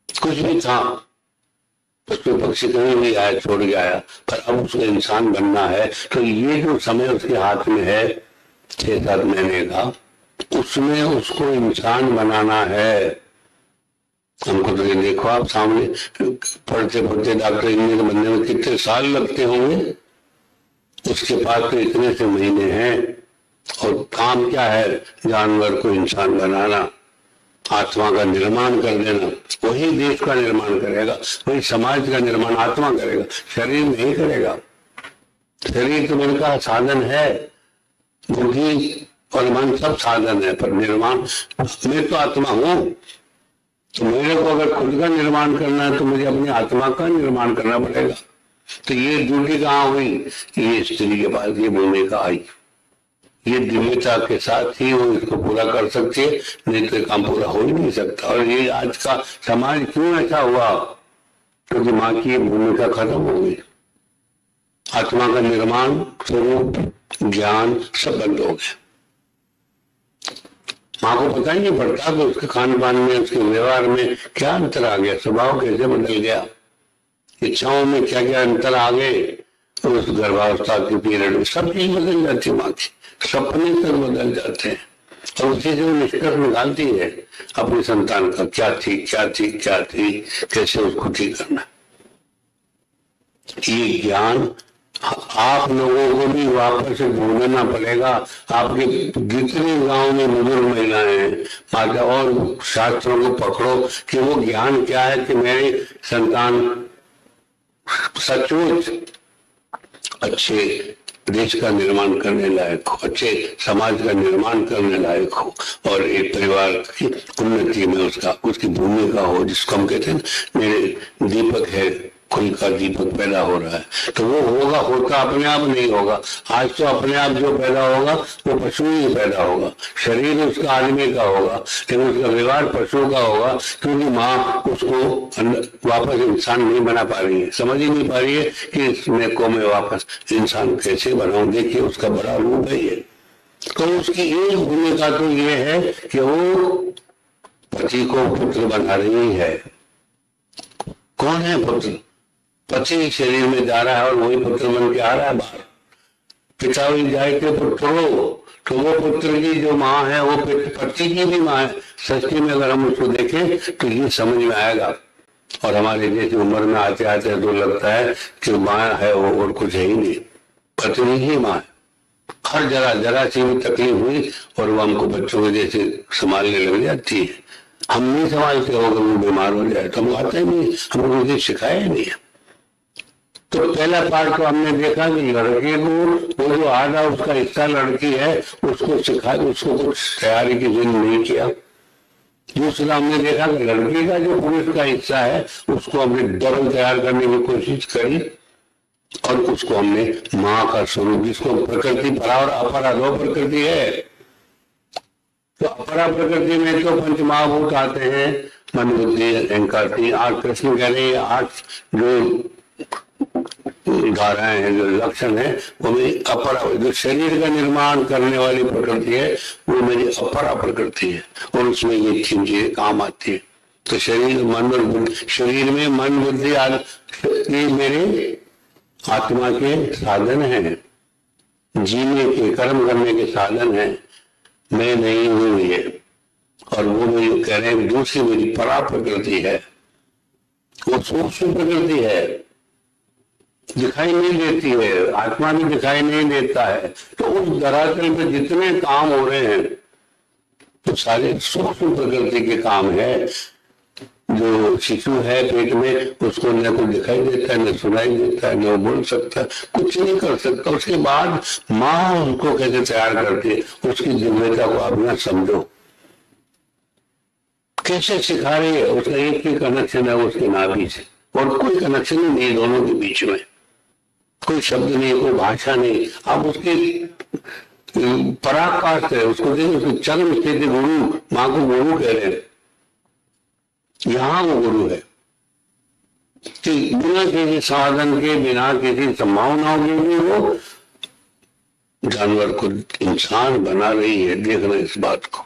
कुछ भी था, उसके पक्षी कहीं भी आया, छोड़ के आया, पर अब उसको इंसान बनना है। तो ये जो समय उसके हाथ में है 6-7 महीने का, उसमें उसको इंसान बनाना है। हमको तो ये देखो, आप सामने पढ़ते डॉक्टर इंजीनियर बनने में कितने साल लगते होंगे, उसके पास तो इतने से महीने हैं। और काम क्या है? जानवर को इंसान बनाना, आत्मा का निर्माण कर देना। वही देश का निर्माण करेगा, वही समाज का निर्माण आत्मा करेगा, शरीर नहीं करेगा। शरीर तो मैंने कहा साधन है, बुद्धि और मन सब साधन है, पर निर्माण मैं तो आत्मा हूं। तो मेरे को अगर खुद का निर्माण करना है तो मुझे अपनी आत्मा का निर्माण करना पड़ेगा। तो ये ड्यूटी कहाँ हुई? ये स्त्री के पास ये भूमिका आई। ये दिव्यता के साथ ही वो इसको पूरा कर सकती है, नहीं तो काम पूरा हो ही नहीं सकता। और ये आज का समाज क्यों ऐसा हुआ? क्योंकि माँ की भूमिका खत्म हो गई। आत्मा का निर्माण, स्वरूप, ज्ञान सब बंद हो गया। माँ को पता ही नहीं पड़ता कि उसके खान पान में, उसके व्यवहार में क्या अंतर आ गया, स्वभाव कैसे बदल गया, इच्छाओं में क्या क्या अंतर आ गए। तो उस गर्भावस्था के पीरियड में सब चीज बदल जाती है माँ की, सपने तक बदल जाते हैं। और उसी से वो निष्कर्ष निकालती है अपनी संतान का, क्या थी, कैसे उसको ठीक करना। ये ज्ञान आप लोगों को भी वापस से ढूंढना पड़ेगा। आपके जितने गांव में बुजुर्ग महिलाएं हैं, माता, और शास्त्रों को पकड़ो कि वो ज्ञान क्या है कि मेरी संतान सचमुच अच्छे देश का निर्माण करने लायक हो, अच्छे समाज का निर्माण करने लायक हो और एक परिवार की उन्नति में उसकी भूमिका हो, जिसको हम कहते हैं मेरे दीपक है, खुद का दीपक पैदा हो रहा है, तो वो होता अपने आप नहीं होगा। आज तो अपने आप जो पैदा होगा वो पशु ही पैदा होगा, शरीर उसका आदमी का होगा, लेकिन उसका व्यवहार पशु का होगा, क्योंकि माँ उसको वापस इंसान नहीं बना पा रही है, समझ ही नहीं पा रही है कि इसमें को मैं वापस इंसान कैसे बनाऊं। देखिए उसका बड़ा रूप है ये। तो उसकी एक भूमिका तो ये है कि वो पति को पुत्र बना रही है। कौन है पुत्र? पति शरीर में जा रहा है और वही पुत्र बन के आ रहा है बाहर। पिता हुई जाए के पुत्रो, तो वो पुत्र की जो माँ है वो पति की भी माँ है। सच्ची में अगर हम उसको देखें तो ये समझ में आएगा। और हमारे जैसी उम्र में आते आते तो लगता है कि माँ है वो और कुछ है ही नहीं, पत्नी ही माँ है। हर जरा सी भी तकलीफ हुई और वो हमको बच्चों के जैसे संभालने लग जाती है। हम नहीं संभालते, अगर वो बीमार हो जाए तो हम आते ही नहीं, हमको कुछ सिखाया ही नहीं है। तो पहला पार्ट तो हमने देखा कि लड़के को वो जो आधा उसका हिस्सा लड़की है उसको सिखाया, उसको कुछ तैयारी की जिन नहीं किया। दूसरा हमने देखा कि लड़के का जो पुरुष का हिस्सा है उसको हमने डबल तैयार करने की कोशिश करी और उसको हमने माँ का स्वरूप, जिसको प्रकृति परा और अपरा दो प्रकृति है, तो अपरा प्रकृति में तो पंच महाभूत आते हैं, मन बुद्धि अहंकार। 8 कृष्ण कह रहे हैं, 8 जो धाराएं हैं, जो लक्षण है, वो मेरी अपरा, जो शरीर का निर्माण करने वाली प्रकृति है वो मेरी अपरा प्रकृति है और उसमें ये 3 चीजें काम आती है। तो शरीर मन और बुद्धि, शरीर में मन बुद्धि ये मेरे आत्मा के साधन हैं, जीने के कर्म करने के साधन हैं। मैं नहीं हूं ये, और वो मेरी कह रहे हैं दूसरी मेरी परा प्रकृति है, वो सूक्ष्म प्रकृति है, दिखाई नहीं देती है, आत्मा भी दिखाई नहीं देता है। तो उस धरातल पे जितने काम हो रहे हैं तो सारे सूक्ष्म प्रकृति के काम है। जो शिशु है पेट में उसको न कुछ दिखाई देता है, न सुनाई देता है, न बोल सकता, कुछ नहीं कर सकता। उसके बाद माँ उसको कैसे तैयार करती है, उसकी जिम्मेदारी को आप न समझो, कैसे सिखा रही है। उसका एक ही कनेक्शन है उसके नाभि से, और कोई कनेक्शन ही नहीं दोनों के बीच में, कोई शब्द नहीं, कोई भाषा नहीं। आप उसकी पराकाष्ठ है, उसको देखिए, उसकी चरम स्थिति गुरु, माँ को गुरु कह रहे हैं, यहाँ वो गुरु है कि बिना किसी साधन के, बिना किसी संभावनाओं के भी वो जानवर को इंसान बना रही है। देखना इस बात को,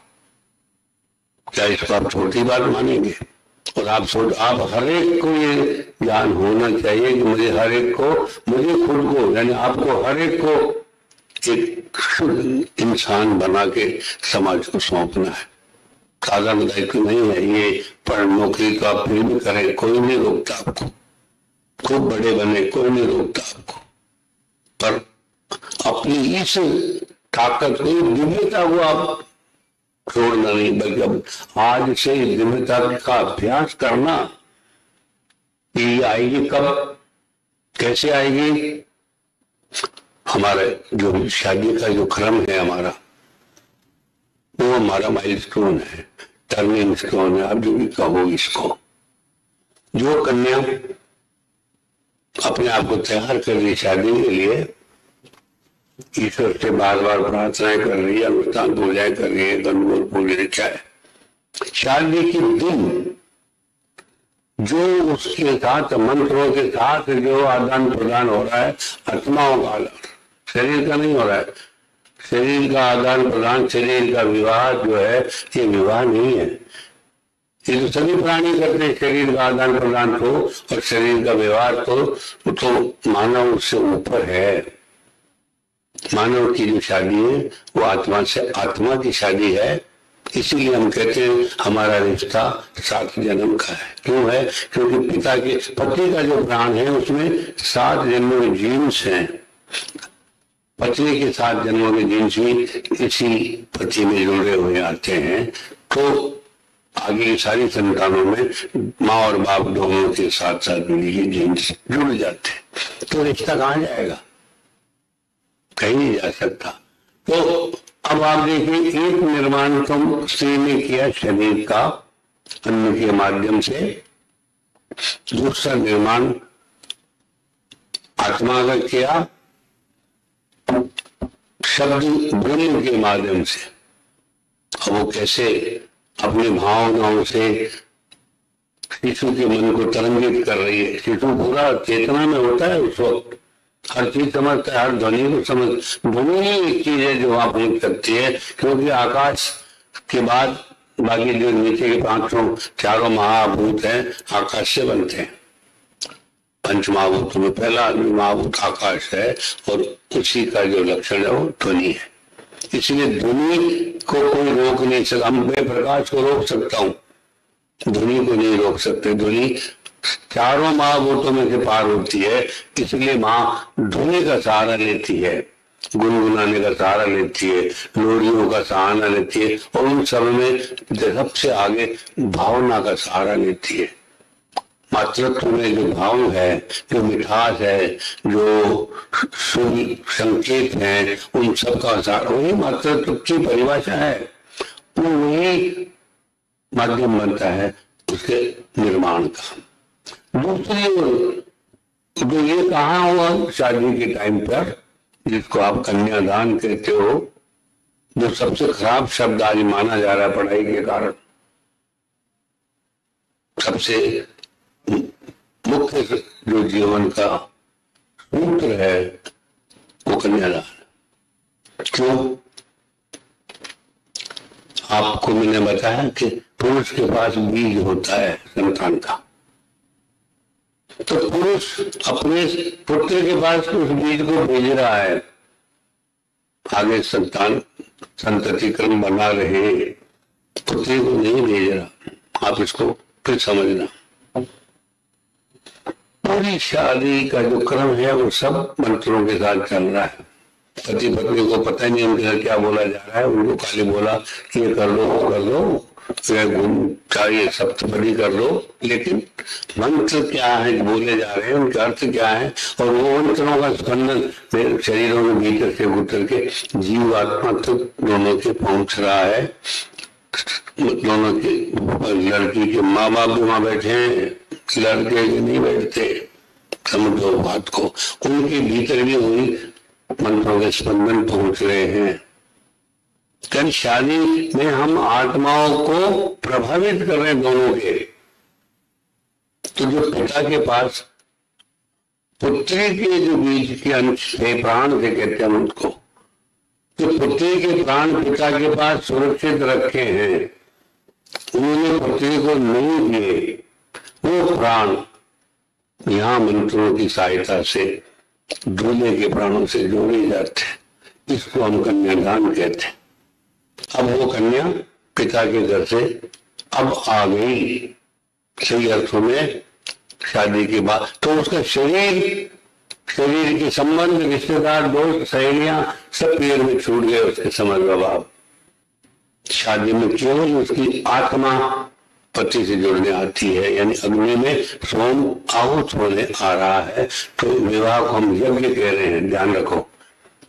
क्या इसको आप छोटी बात मानेंगे? और आप हर एक को ये ज्ञान होना चाहिए कि मुझे हर एक को, मुझे खुद को, यानी आपको हर एक को एक शुद्ध इंसान बना के समाज को सौंपना है। साधारण दायित्व नहीं है ये। पर नौकरी तो आप फिर भी करें, कोई नहीं रोकता आपको, खूब बड़े बने, कोई नहीं रोकता आपको, पर अपनी इस ताकत को, दिव्यता को आप छोड़ना नहीं, बल्कि अब आज से दिव्यता का अभ्यास करना। ये आएगी कब, कैसे आएगी? हमारा जो शादी का जो क्रम है हमारा, वो हमारा माइलस्टोन है, टर्निंग स्टोन है, आप जो भी कहो इसको। जो कन्या अपने आप को तैयार कर रही शादी के लिए, ईश्वर से बार बार प्रार्थनाएं कर रही है, अनुष्ठान पूजाएं कर रही है, गणगौर पूजा, क्या है, शादी के दिन जो उसके साथ मंत्रों के साथ जो आदान प्रदान हो रहा है, आत्माओं का, शरीर का नहीं हो रहा है। शरीर का आदान प्रदान, शरीर का विवाह जो है, ये विवाह नहीं है। ये तो सभी प्राणी करते हैं, शरीर का आदान प्रदान को, और शरीर का व्यवहार तो मानव उससे ऊपर है। मानव की जो शादी है वो आत्मा से, आत्मा की शादी है। इसीलिए हम कहते हैं हमारा रिश्ता 7 जन्म का है। क्यों है? क्योंकि पिता के, पति का जो प्राण है उसमें 7 जन्मों के जीन्स हैं। पत्नी के 7 जन्मों के जीन्स भी इसी पति में जुड़े हुए आते हैं। तो आगे की सारी संतानों में माँ और बाप दोनों के साथ साथ जुड़ी हुई जीन्स जुड़ जाते हैं। तो रिश्ता कहाँ जाएगा? कहीं नहीं जा सकता। तो अब आप देखिए, एक निर्माण तो स्त्री ने किया शरीर का अन्न के माध्यम से, दूसरा निर्माण आत्मा का किया शब्द ब्रह्म के माध्यम से। अब वो कैसे अपनी भावनाओं से शिशु के मन को तरंगित कर रही है। शिशु पूरा चेतना में होता है उस वक्त, हर चीज समझता है, हर ध्वनि को समझ। ध्वनि ही एक चीज है जो आप देख सकती है, क्योंकि आकाश के बाद बाकी जो नीचे के पांचों चारों महाभूत हैं आकाश से बनते हैं। पंच महाभूतों में पहला महाभूत आकाश है और उसी का जो लक्षण है वो ध्वनि है। इसलिए ध्वनि को कोई रोक नहीं सकता। मैं प्रकाश को रोक सकता हूँ, ध्वनि को नहीं रोक सकते। ध्वनि चारों महाभूतों में से पार होती है, इसलिए माँ ध्वनि का सहारा लेती है, गुनगुनाने का सहारा लेती है, लोरियों का सहारा लेती है, और उन सब में सबसे आगे भावना का सहारा लेती है। मातृत्व में जो भाव है, जो मिठास है, जो शुभ संकेत है, उन सब का सहारा, वही मातृत्व की परिभाषा है। वो वही माध्यम बनता है उसके निर्माण का। दूसरी तो ये कहाँ हुआ शादी के टाइम पर, जिसको आप कन्यादान कहते हो, जो सबसे खराब शब्द आज माना जा रहा है पढ़ाई के कारण। सबसे मुख्य जो जीवन का सूत्र है वो कन्यादान। क्यों? आपको मैंने बताया कि पुरुष के पास बीज होता है संतान का, तो पुरुष अपने पुत्र के पास उस बीज को भेज रहा है, आगे संतान संतति क्रम बना रहे, पुत्री को नहीं भेज रहा। आप इसको फिर समझना। पूरी शादी का जो क्रम है वो सब मंत्रों के साथ चल रहा है। पति पत्नी को पता नहीं उनके घर क्या बोला जा रहा है। उनको खाली बोला कि ये कर लो, वो कर लो, चाहिए सप्तपदी कर लो, लेकिन मंत्र क्या है बोले जा रहे हैं, उनके अर्थ क्या है, और वो मंत्रों का स्पंदन शरीरों में भीतर से उतर के जीव आत्मा तक दोनों के पहुंच रहा है। दोनों के लड़की के माँ बाप भी वहां बैठे हैं, लड़के के नहीं बैठते, समझो बात को। उनके भीतर भी वही मंत्रों के स्पंदन पहुंच रहे हैं। कल शादी में हम आत्माओं को प्रभावित कर रहे हैं दोनों के। तो जो पिता के पास पुत्री के जो बीज के अंश से, प्राण से कहते हैं उनको, जो पुत्री के प्राण पिता के पास सुरक्षित रखे हैं, उन्होंने पुत्री को नहीं दिए, वो प्राण यहाँ मंत्रों की सहायता से दूल्हे के प्राणों से जोड़े जाते हैं। इसको हम कन्यादान कहते हैं। अब वो कन्या पिता के घर से अब आ गई सही अर्थों में शादी के बाद, तो उसका शरीर के संबंध, रिश्तेदार, दोस्त, सहेलियां सब पेड़ में छूट गए उसके समझ बाब। शादी में केवल उसकी आत्मा पति से जुड़ने आती है, यानी अग्नि में सोम आहुत होने आ रहा है। तो विवाह को हम यज्ञ कह रहे हैं, ध्यान रखो।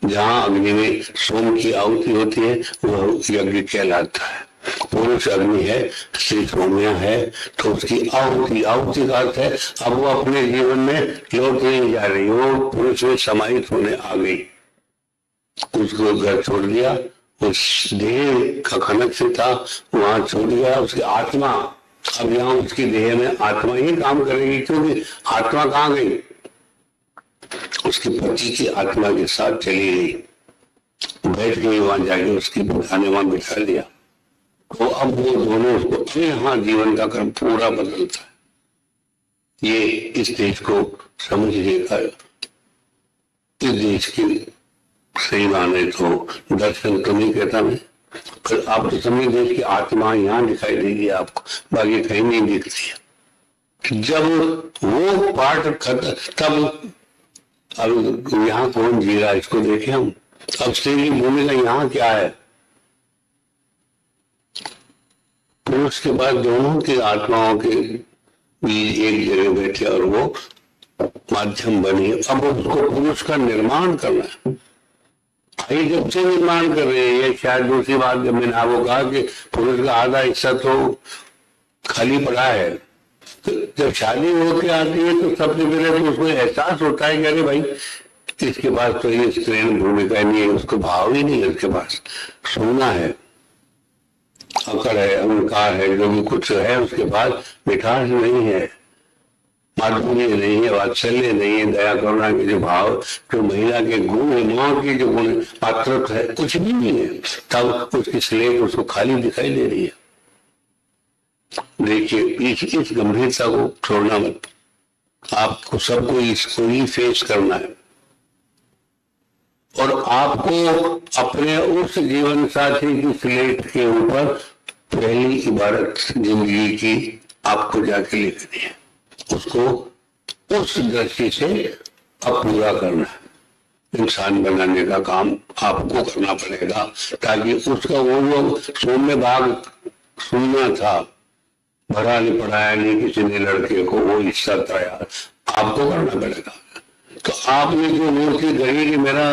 जहाँ अग्नि में सोम की आहुति होती है वह यज्ञ कहलाता है। पुरुष अग्नि है, स्त्री सोम्या है, तो उसकी आहुति का अर्थ है अब वो अपने जीवन में लौट नहीं जा रही, वो पुरुष में समाहित होने आ गई। उसको घर छोड़ दिया, उस देह का खनक से था वहां छोड़ दिया उसकी आत्मा। अब यहाँ उसकी देह में आत्मा ही काम करेगी, क्योंकि आत्मा कहाँ गई? उसके पति की आत्मा के साथ चली गई, बैठ गई वहां जाके, उसकी खाने वहां बिठा दिया। तो अब वो दोनों उसको यहाँ जीवन का क्रम पूरा बदलता है। ये इस देश को समझिएगा। इस देश की सही माने तो दर्शन तो नहीं कहता मैं, पर आप तो समझ देश की आत्मा यहाँ दिखाई देगी आपको, बाकी कहीं नहीं दिखती है। जब वो पाठ खत्म, तब अब यहाँ कौन जी रहा है इसको देखें हम। अब स्त्री की भूमिका यहाँ क्या है? पुरुष के बाद दोनों की आत्माओं के बीच एक जगह बैठे और वो माध्यम बनी। अब उसको पुरुष का निर्माण करना है। ये जब से निर्माण कर रहे हैं। ये शायद दूसरी बात जब मैंने आपको कहा कि पुरुष का आधा हिस्सा तो खाली पड़ा है, तो जब शादी होके आती है तो सबसे पहले तो उसको एहसास होता है कि अरे भाई इसके पास तो ये स्त्रीण भूमिका नहीं है, उसको भाव ही नहीं है, उसके पास सोना है, अकड़ है, अहंकार है, जो भी कुछ है उसके पास मिठास नहीं है, माधुर्य नहीं है, वात्सल्य नहीं है, दया करुणा के जो भाव, जो महिला के गुण है, माँ के जो गुण पात्रत्व है, कुछ भी नहीं है। तब उसकी स्लेट उसको खाली दिखाई दे रही है। देखिए इस गंभीरता को छोड़ना मत, आपको सबको इसको ही फेस करना है और आपको अपने उस जीवन साथी की स्लेट के ऊपर पहली इबारत जिंदगी की आपको जाके लिखनी है, उसको उस दृष्टि से अब पूरा करना है। इंसान बनाने का काम आपको करना पड़ेगा ताकि उसका वो सौम्य भाग सुनना था, भरा नहीं पढ़ाया नहीं किसी ने लड़के को, वो हिस्सा तैयार आपको करना पड़ेगा। तो आपने जो मूर्ति गढ़ी कि मेरा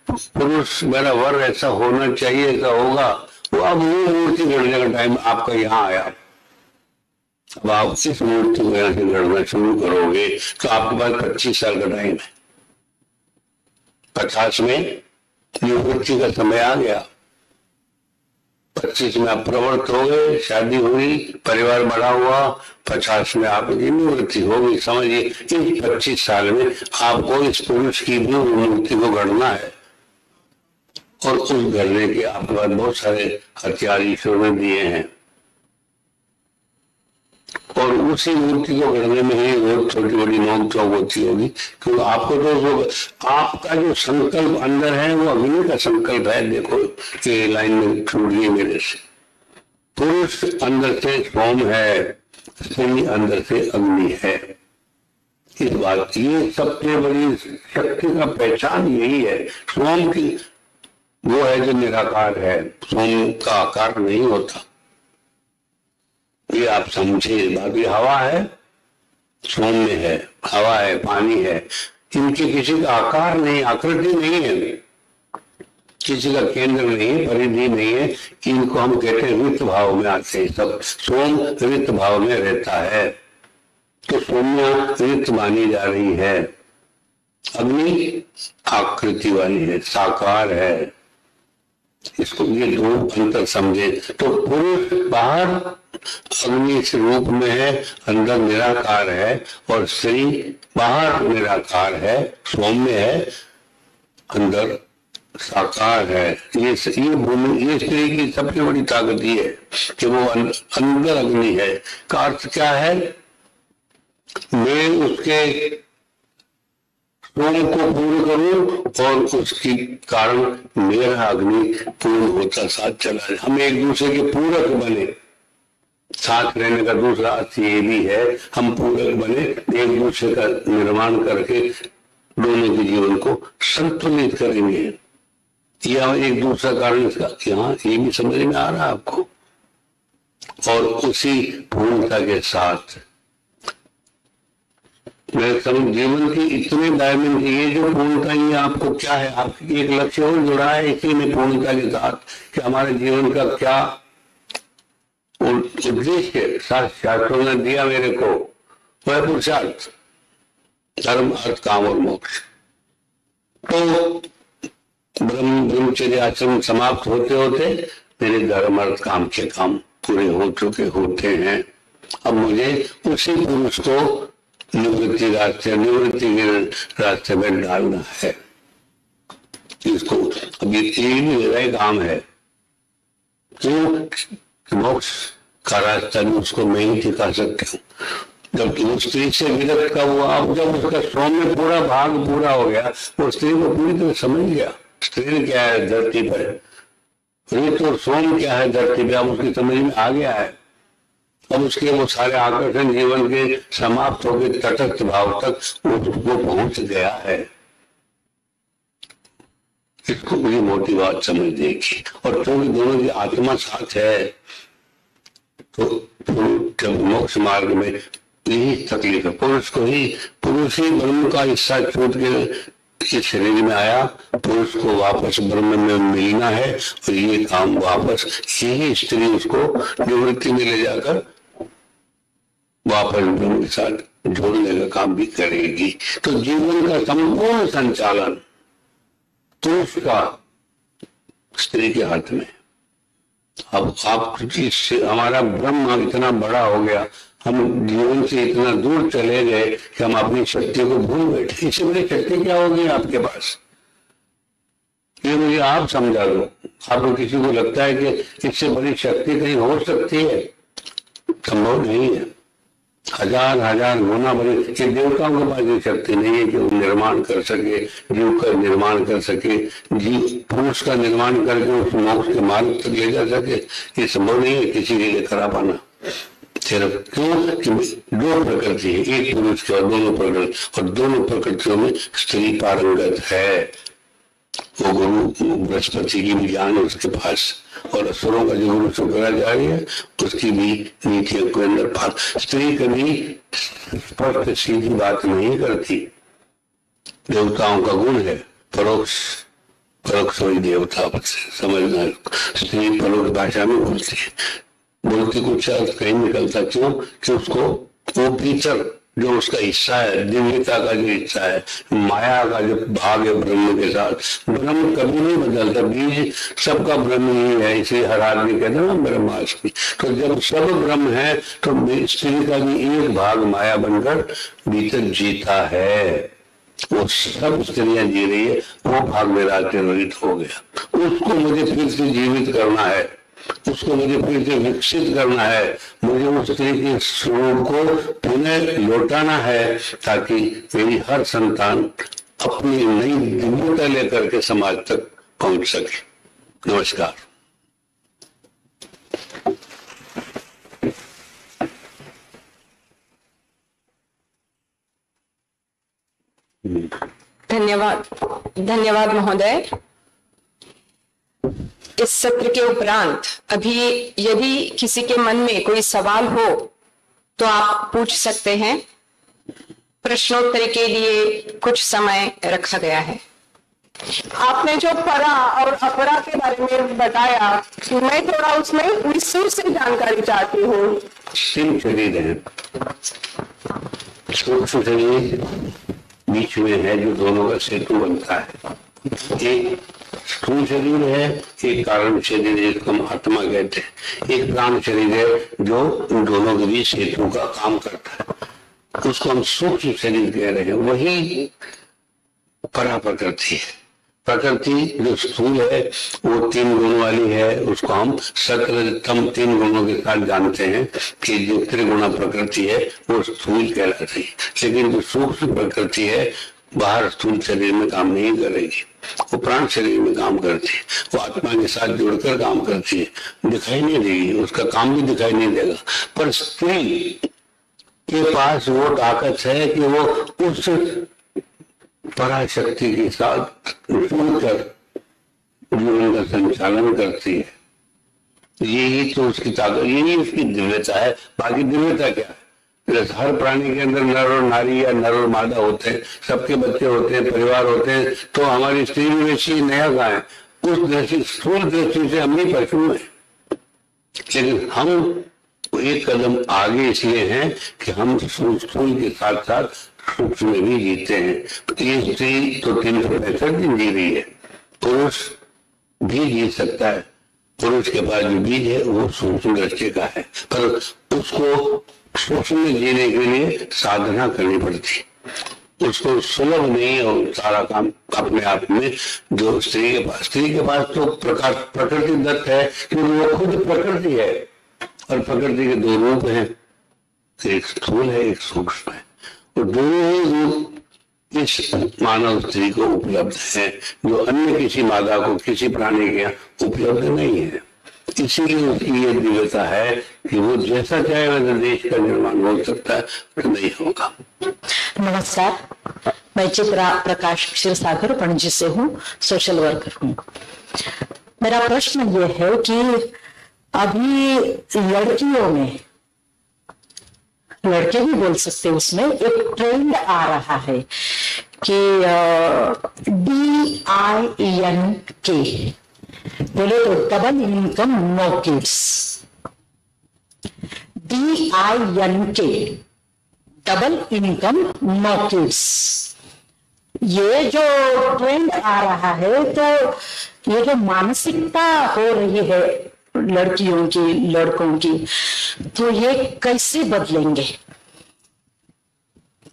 पुरुष मेरा वर ऐसा होना चाहिए, ऐसा होगा, वो अब वो मूर्ति गढ़ने का टाइम आपका यहाँ आया। अब आप इस मूर्ति को यहाँ से गढ़ना शुरू करोगे तो आपके पास 25 साल का टाइम है। 50 में निवृत्ति का समय आ गया, 25 में आप प्रवृत्त हो गए, शादी हुई, परिवार बड़ा हुआ, 50 में आपकी निवृत्ति होगी। समझिए इस 25 साल में आपको इस पुरुष की भी मूर्ति को गढ़ना है और उस गढ़ने के आपके पास बहुत सारे हथियार ईश्वर ने दिए हैं और उसी मूर्ति को गढ़ने में ही बहुत छोटी बड़ी नोक चौक होती होगी, क्योंकि आपको तो आपका जो संकल्प अंदर है वो अग्नि का संकल्प है। देखो ये लाइन में छूट गई मेरे से, पुरुष अंदर से सोम है, स्त्री अंदर से अग्नि है। इस बात ये सबसे बड़ी शक्ति का पहचान यही है। सोम की वो है जो निराकार है, सोम का आकार नहीं होता, ये आप समझे। बाकी हवा है, सौम्य है, हवा है, पानी है, इनके किसी का आकार नहीं, आकृति नहीं है, किसी का केंद्र नहीं, परिधि नहीं है। इनको हम कहते हैं रिक्त भाव में आते हैं। सब सोम रिक्त भाव में रहता है, तो सौम्य रिक्त मानी जा रही है, अग्नि आकृति वाली है, साकार है। इसको ये दो अंतर समझे तो पुरुष बाहर अग्नि से रूप में है, अंदर निराकार है, और स्त्री बाहर निराकार है, सौम्य है, अंदर साकार है। ये भूमि, ये स्त्री की सबसे बड़ी ताकत ये है कि वो अंदर अग्नि है। का अर्थ क्या है? मैं उसके सोम को पूर्ण करूं और उसके कारण मेरा अग्नि पूर्ण होता साथ चला जाए। हम एक दूसरे के पूरक बने, साथ रहने का दूसरा अर्थ ये भी है, हम पूरक बने, एक दूसरे का निर्माण करके दोनों के जीवन को संतुलित करेंगे। यह एक दूसरा कारण इसका यहाँ ये भी समझ में आ रहा है आपको। और उसी पूर्णता के साथ मैं समझ जीवन की इतने डायमेंशन, ये जो पूर्णता ये आपको क्या है, आपकी एक लक्ष्य और जुड़ा है इसी में पूर्णता के साथ कि हमारे जीवन का क्या उद्देश्य शास्त्रों ने दिया मेरे को, वह पुरुषार्थ, धर्म अर्थ काम और मोक्ष। तो ब्रह्मचर्य आश्रम समाप्त होते होते मेरे धर्म अर्थ काम के काम पूरे हो चुके होते हैं। अब मुझे उसी पुरुष को निवृत्ति के रास्ते में डालना है। इसको अभी एक भी मेरा काम है, तो मोक्ष का रास्ता भी उसको मैं ही दिखा सकती हूँ। जब वो स्त्री से विरक्त का हुआ, अब जब उसका सौम्य पूरा भाग पूरा हो गया, वो स्त्री को पूरी तरह समझ गया स्त्री क्या है धरती पर, ऋत और सोम क्या है धरती पर, अब उसकी समझ में आ गया है। अब उसके वो सारे आकर्षण जीवन के समाप्त हो गए, तटस्थ भाव तक वो पहुंच गया है। इसको बड़ी मोटी बात समझ देगी। और क्योंकि दोनों की आत्मा साथ है तो जब मोक्ष मार्ग में यही तकलीफ है, पुरुष ही ब्रह्म का हिस्सा छूट के इस शरीर में आया, पुरुष को वापस ब्रह्म में मिलना है और ये काम वापस यही स्त्री उसको निवृत्ति में ले जाकर वापस ब्रह्म के साथ जोड़ने का काम भी करेगी। तो जीवन का संपूर्ण संचालन पुरुष का स्त्री के हाथ में। अब आप हमारा ब्रह्म इतना बड़ा हो गया, हम जीवन से इतना दूर चले गए कि हम अपनी शक्ति को भूल बैठे। इससे बड़ी शक्ति क्या होगी आपके पास, ये मुझे आप समझा दो। आपको किसी को लगता है कि इससे बड़ी शक्ति कहीं हो सकती है? संभव नहीं है। हजार हजार गुना बड़ी। ये देवताओं के पास ये शक्ति नहीं है कि वो निर्माण कर सके, जीव का निर्माण कर सके, जीव पुरुष का निर्माण करके उस मोक्ष के मार्ग तक ले जा सके। ये संभव नहीं है किसी के लिए करा पाना। सिर्फ क्यों कि दो प्रकृति है, एक पुरुष की और दोनों प्रकृति, और दोनों प्रकृतियों में स्त्री पारंगत है। वो गुरु बृहस्पति की भी ज्ञान है उसके पास, और असुरों का जो गुरु शुक्राचार्य है उसकी भी नीतियों के अंदर पार। स्त्री कभी स्पष्ट सीधी बात नहीं करती, देवताओं का गुण है परोक्ष, परोक्ष वही देवता समझना। स्त्री परोक्ष भाषा में बोलती है, बोलती कुछ अर्थ कहीं निकलता। क्यों कि उसको वो भीतर जो उसका हिस्सा है, दिव्यता का जो हिस्सा है, माया का जो भाग है ब्रह्म के साथ, ब्रह्म कभी नहीं बदलता। बीज सबका ब्रह्म ही है, इसलिए हर आदमी कहते हैं ना ब्रह्मास्मि। तो जब सब ब्रह्म है तो स्त्री का भी एक भाग माया बनकर भीतर जीता है। वो सब स्त्रियां जी रही है, वो भाग मेरा तिरोहित हो गया। उसको मुझे फिर से जीवित करना है, उसको मुझे फिर से विकसित करना है, मुझे उस स्त्री के स्वरूप को पुनः लौटाना है, ताकि मेरी हर संतान अपनी नई दिव्यता लेकर के समाज तक पहुंच सके। नमस्कार। धन्यवाद, धन्यवाद महोदय। इस सत्र के उपरांत अभी यदि किसी के मन में कोई सवाल हो तो आप पूछ सकते हैं। प्रश्नोत्तर के लिए कुछ समय रखा गया है। आपने जो परा और अपरा के बारे में बताया, मैं थोड़ा उसमें विस्तृत से जानकारी चाहती हूँ। तीन शरीर है, सूक्ष्म शरीर बीच में है जो दोनों का सेतु बनता है। एक स्थूल शरीर है, एक कारण शरीर है जिसको हम आत्मा कहते हैं, एक प्राण शरीर है जो उन दोनों के बीच सेतु का काम करता है, उसको हम सूक्ष्म शरीर कह रहे हैं। वही परा प्रकृति है। प्रकृति जो स्थूल है वो तीन गुणों वाली है, उसको हम सत्रतम तीन गुणों के साथ जानते हैं कि जो त्रिगुणा प्रकृति है वो स्थूल कहलाती है। लेकिन जो सूक्ष्म प्रकृति है बाहर स्थूल शरीर में काम नहीं करेगी, वो प्राण शरीर में काम करती है, वो आत्मा के साथ जुड़कर काम करती है, दिखाई नहीं देगी, उसका काम भी दिखाई नहीं देगा। पर स्त्री के पास वो ताकत है कि वो उस पराशक्ति के साथ जुड़कर जीवन का संचालन करती है। यही तो उसकी ताकत, यही उसकी दिव्यता है। बाकी दिव्यता क्या है? हर प्राणी के अंदर नर और नारी या नर और मादा होते हैं, सबके बच्चे होते हैं, परिवार होते हैं। तो हमारी स्त्री भी वैसी नया कहाँ है? उस दृष्टि, स्थूल दृष्टि से हम भी पशु हैं, लेकिन हम एक कदम आगे इसलिए हैं कि हम स्थूल के साथ साथ सूक्ष्म में भी जीते हैं। ये स्त्री तो 365 दिन जी रही है, पुरुष भी जी सकता है। पुरुष के पास जो बीज है वो सूक्ष्म दृष्टि का है, पर उसको सूक्ष्म में जीने के लिए साधना करनी पड़ती। उसको सुलभ नहीं है सारा काम अपने आप में जो स्त्री के पास तो प्रकृति दत्त है कि वो खुद प्रकृति है, और प्रकृति के दो रूप हैं, एक स्थूल है एक सूक्ष्म है। और दोनों ही रूप इस मानव स्त्री को उपलब्ध है, जो अन्य किसी मादा को किसी प्राणी के यहाँ उपलब्ध नहीं है। इसीलिए उसकी ये दिव्यता है कि वो जैसा चाहे वैसा देश का निर्माण हो सकता है, पर नहीं होगा। नमस्कार, मैं चित्रा प्रकाश क्षीरसागर पणजी से हूँ, सोशल वर्कर हूँ। मेरा प्रश्न ये है कि अभी लड़कियों में, लड़के भी बोल सकते हैं, उसमें एक ट्रेंड आ रहा है कि DINK बोले तो double income no kids. DINK double income no kids, ये जो ट्रेंड आ रहा है, तो ये जो मानसिकता हो रही है लड़कियों की, लड़कों की, तो ये कैसे बदलेंगे?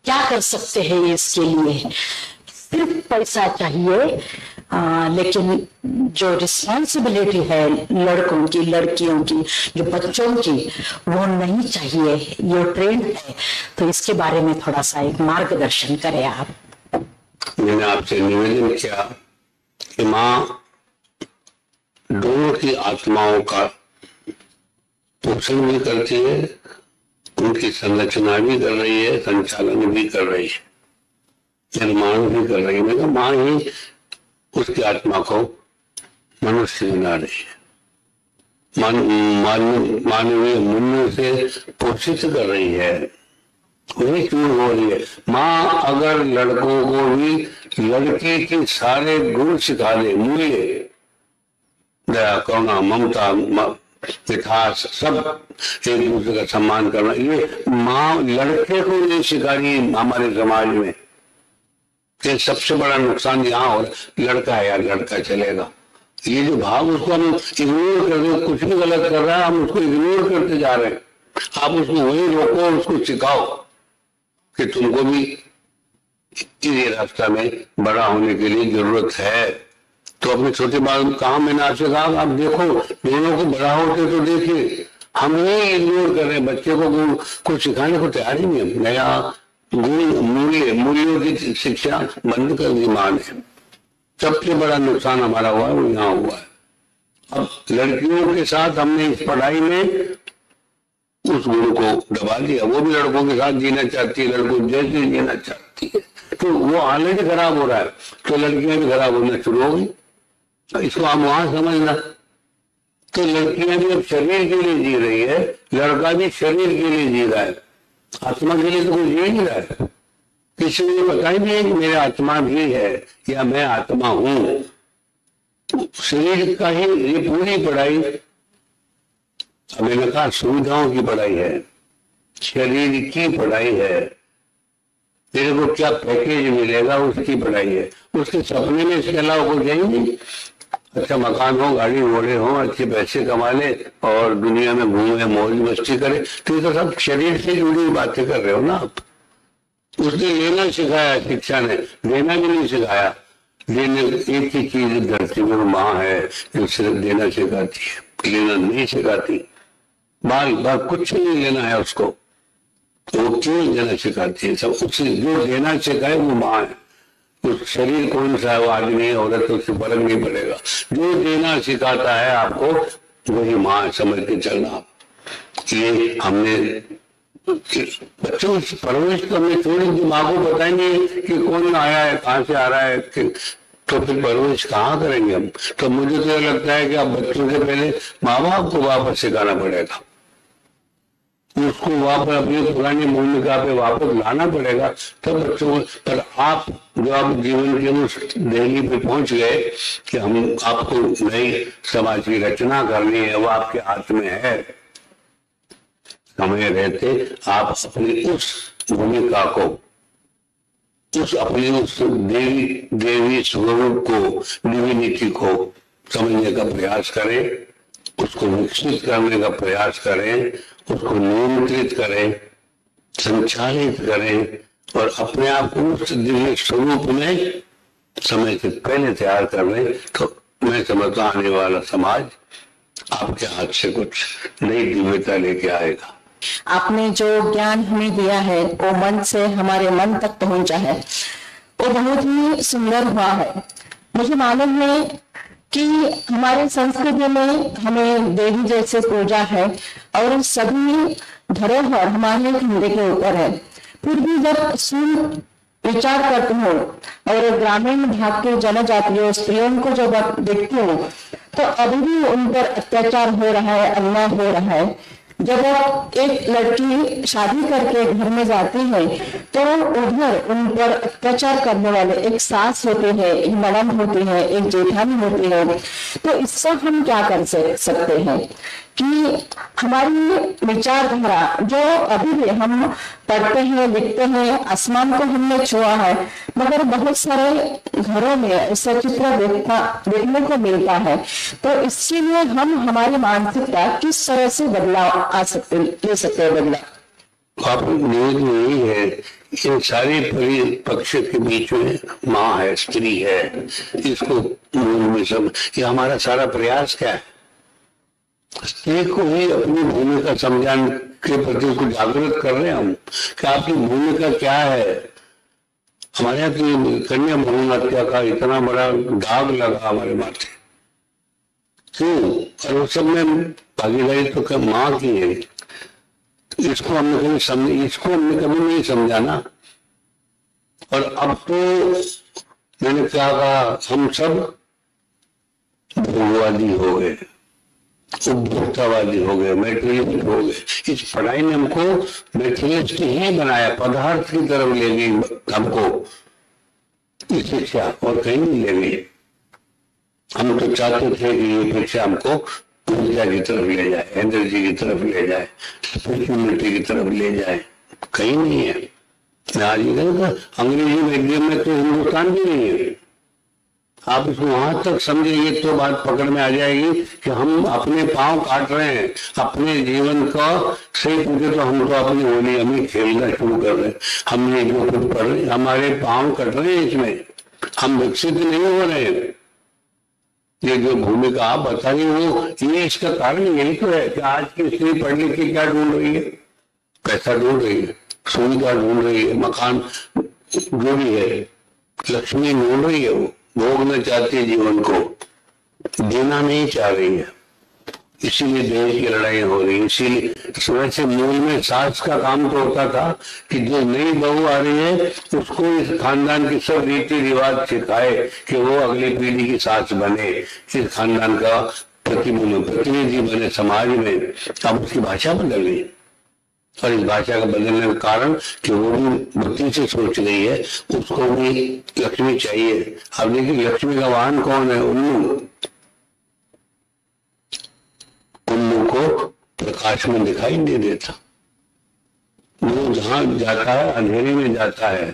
क्या कर सकते हैं इसके लिए? सिर्फ पैसा चाहिए, लेकिन जो रिस्पॉन्सिबिलिटी है लड़कों की, लड़कियों की, जो बच्चों की, वो नहीं चाहिए। ये ट्रेंड है, तो इसके बारे में थोड़ा सा एक मार्गदर्शन करें आप। मैंने आपसे निवेदन किया कि माँ दोनों की आत्माओं का पोषण भी करती है, उनकी संरचना भी कर रही है, संचालन भी कर रही है, निर्माण भी कर रही है। मैं माँ ही उसकी आत्मा को मनुष्य बना रही है, मानवीय मूल्यों से पोषित कर रही है, वही चूर हो रही है। माँ अगर लड़कों को भी लड़के के सारे गुण सिखा दे, मूल्य, दया, करुणा, ममता, मिठास, सब एक दूसरे का सम्मान करना, ये माँ लड़के को नहीं सिखा रही हमारे समाज में। ये सबसे बड़ा नुकसान यहाँ हो, लड़का है यार, लड़का चलेगा, ये जो भाव उसको हम इग्नोर कर रहे हैं। कुछ भी गलत कर रहा है, हम उसको इग्नोर करते जा रहे हैं। आप उसको वही रोको, उसको सिखाओ कि तुमको भी इसी रास्ता में बड़ा होने के लिए जरूरत है। तो अपने छोटे बाल कहा मैंने आपसे कहा, आप देखो दोनों को बड़ा होते तो देखिए, हम नहीं इग्नोर कर रहे हैं बच्चे को, कुछ सिखाने को तैयार ही नहीं है। नया गुण, मूल्यों की शिक्षा बंद कर दी माँ ने। सबसे बड़ा नुकसान हमारा हुआ है, वो यहाँ हुआ है। अब लड़कियों के साथ हमने इस पढ़ाई में उस गुरु को दबा दिया। वो भी लड़कों के साथ जीना चाहती है, लड़कों जैसे जीना चाहती है, तो वो ऑलरेडी खराब हो रहा है, तो लड़कियां भी खराब होना शुरू हो गई। इसको आप वहां समझना। तो लड़कियां भी अब शरीर के लिए जी रही है, लड़का भी शरीर के लिए जी रहा है, आत्मा के लिए तो कोई जी नहीं रहा है। किसी ने बताया नहीं है कि मेरी आत्मा भी है या मैं आत्मा हूं। शरीर का ही ये पूरी पढ़ाई, मैंने कहा सुविधाओं की पढ़ाई है, शरीर की पढ़ाई है। तेरे को क्या पैकेज मिलेगा उसकी पढ़ाई है। उसके सपने में इसके अलावा कोई जाएंगे, अच्छा मकान हो, गाड़ी घोड़े हो, अच्छे पैसे कमा ले और दुनिया में घूमे, मौज मस्ती करे। तो ये तो सब शरीर से जुड़ी हुई बातें कर रहे हो ना आप। उसने लेना सिखाया, शिक्षा ने देना भी नहीं सिखाया। देने एक ही चीज धरती में माँ है जो सिर्फ देना सिखाती है, लेना नहीं सिखाती। बाल बाल कुछ नहीं लेना है उसको, तो वो क्यों देना सिखाती है? सब उससे जो देना सिखाए वो माँ है। उस शरीर कौन सा है, वो आदमी है औरत, तो उससे फर्क नहीं पड़ेगा। जो देना सिखाता है आपको वही माँ समझ के चलना आप। ये हमने बच्चों की परवरिश तो हमने थोड़ी दिमाग को पता ही नहीं कि कौन आया है, कहाँ से आ रहा है, तो फिर परवरिश कहाँ करेंगे हम? तो मुझे तो लगता है कि अब बच्चों से पहले माँ बाप को वापस सिखाना पड़ेगा, उसको वापस अपनी पुरानी भूमिका पे वापस लाना पड़ेगा, तब बच्चों को। पर आप जो आप जीवन के उस दहली पे पहुंच गए कि हम आपको नई समाज की रचना करनी है, वो आपके हाथ में है। समय रहते आप अपनी उस भूमिका को, उस देवी स्वरूप को, डिविनिटी को समझने का प्रयास करें, उसको विकसित करने का प्रयास करें, उसको नियंत्रित करें, संचालित करें और अपने आप को उस दिव्य स्वरूप में समय से पहले तैयार कर लें। तो मैं समझता आने वाला समाज आपके हाथ से कुछ नई दिव्यता लेके आएगा। आपने जो ज्ञान हमें दिया है वो मन से हमारे मन तक पहुंचा है, वो बहुत ही सुंदर हुआ है। मुझे मालूम है कि हमारे संस्कृति में हमें देवी जैसे पूजा है और सभी धरोहर हमारे कंधे के ऊपर है। फिर भी जब सुन विचार करती हूँ और ग्रामीण भाग के जनजातियों स्त्रियों को जब देखती हूँ तो अभी भी उन पर अत्याचार हो रहा है, अन्याय हो रहा है। जब एक लड़की शादी करके घर में जाती है तो उधर उन पर अत्याचार करने वाले एक सास होते हैं, एक ननद होती है, एक जेठानी होती है। तो इससे हम क्या कर सकते हैं कि हमारी विचारधारा जो अभी भी हम पढ़ते हैं, लिखते हैं, आसमान को हमने छुआ है, मगर बहुत सारे घरों में ऐसा चित्र देखने को मिलता है। तो इसीलिए हम हमारी मानसिकता किस तरह से बदलाव ले सकते हैं बदलाव। आप निवेदन यही है, इन सारे परिपक्ष के बीच में माँ है, स्त्री है, इसको मूल में सब, ये हमारा सारा प्रयास क्या है? स्त्री को ही अपनी भूमिका समझाने के प्रति कुछ जागृत कर रहे हैं हम कि आपकी भूमिका क्या है। हमारे यहाँ की कन्या भ्रूण हत्या का इतना बड़ा दाग लगा हमारे माथे, क्यों? और वो सब में भागीदारी तो माँ की है। इसको हमने कभी नहीं समझाना। और अब तो मैंने क्या कहा, हम सब भोगवादी हो गए, उपभोक्तावादी हो गए, मेटेरियलिस्ट हो गए। इस पढ़ाई ने हमको मेटेरियलिस्ट ही बनाया, पदार्थ की तरफ ले गई हमको इस शिक्षा, और कहीं नहीं ले गई। हम तो चाहते थे कि ये शिक्षा हमको ऊर्जा की तरफ ले जाए, एनर्जी की तरफ ले जाए, स्पिरिचुअलिटी की तरफ ले जाए, कहीं नहीं है। मैं आज ये कहूँगा, अंग्रेजी मीडियम में तो हिंदुस्तान भी नहीं है। आप इसको वहां तक समझेंगे तो बात पकड़ में आ जाएगी कि हम अपने पांव काट रहे हैं अपने जीवन का। सही पूछे तो हम तो अपनी होली हम ही खेलना शुरू कर रहे हैं। हमने जो कुछ पढ़ रहे, हमारे पांव कट रहे हैं, इसमें हम विकसित नहीं हो रहे हैं। ये जो भूमिका आप बता रही हो, ये इसका कारण यही तो है कि आज की स्त्री पढ़ लिख के क्या ढूंढ रही है? पैसा ढूंढ रही है, सुविधा ढूंढ रही है, मकान जो भी है, लक्ष्मी ढूंढ रही है। वो भोगना चाहती है, जीवन को देना नहीं चाह रही है। इसीलिए देश की लड़ाई हो रही है। इसीलिए सुबह से मूल में सास का काम तो होता था कि जो नई बहू आ रही है उसको इस खानदान की सब रीति रिवाज सिखाए कि वो अगली पीढ़ी की सास बने, इस खानदान का प्रतिनिधि बने समाज में। अब उसकी भाषा बदल गई, और इस भाषा का बदलने का कारण कि वो भी बुद्धि से सोच रही है, उसको भी लक्ष्मी चाहिए। अब देखिए लक्ष्मी का वाहन कौन है? उल्लू। उल्लू को प्रकाश में दिखाई नहीं देता, वो जहां जाता है अंधेरे में जाता है।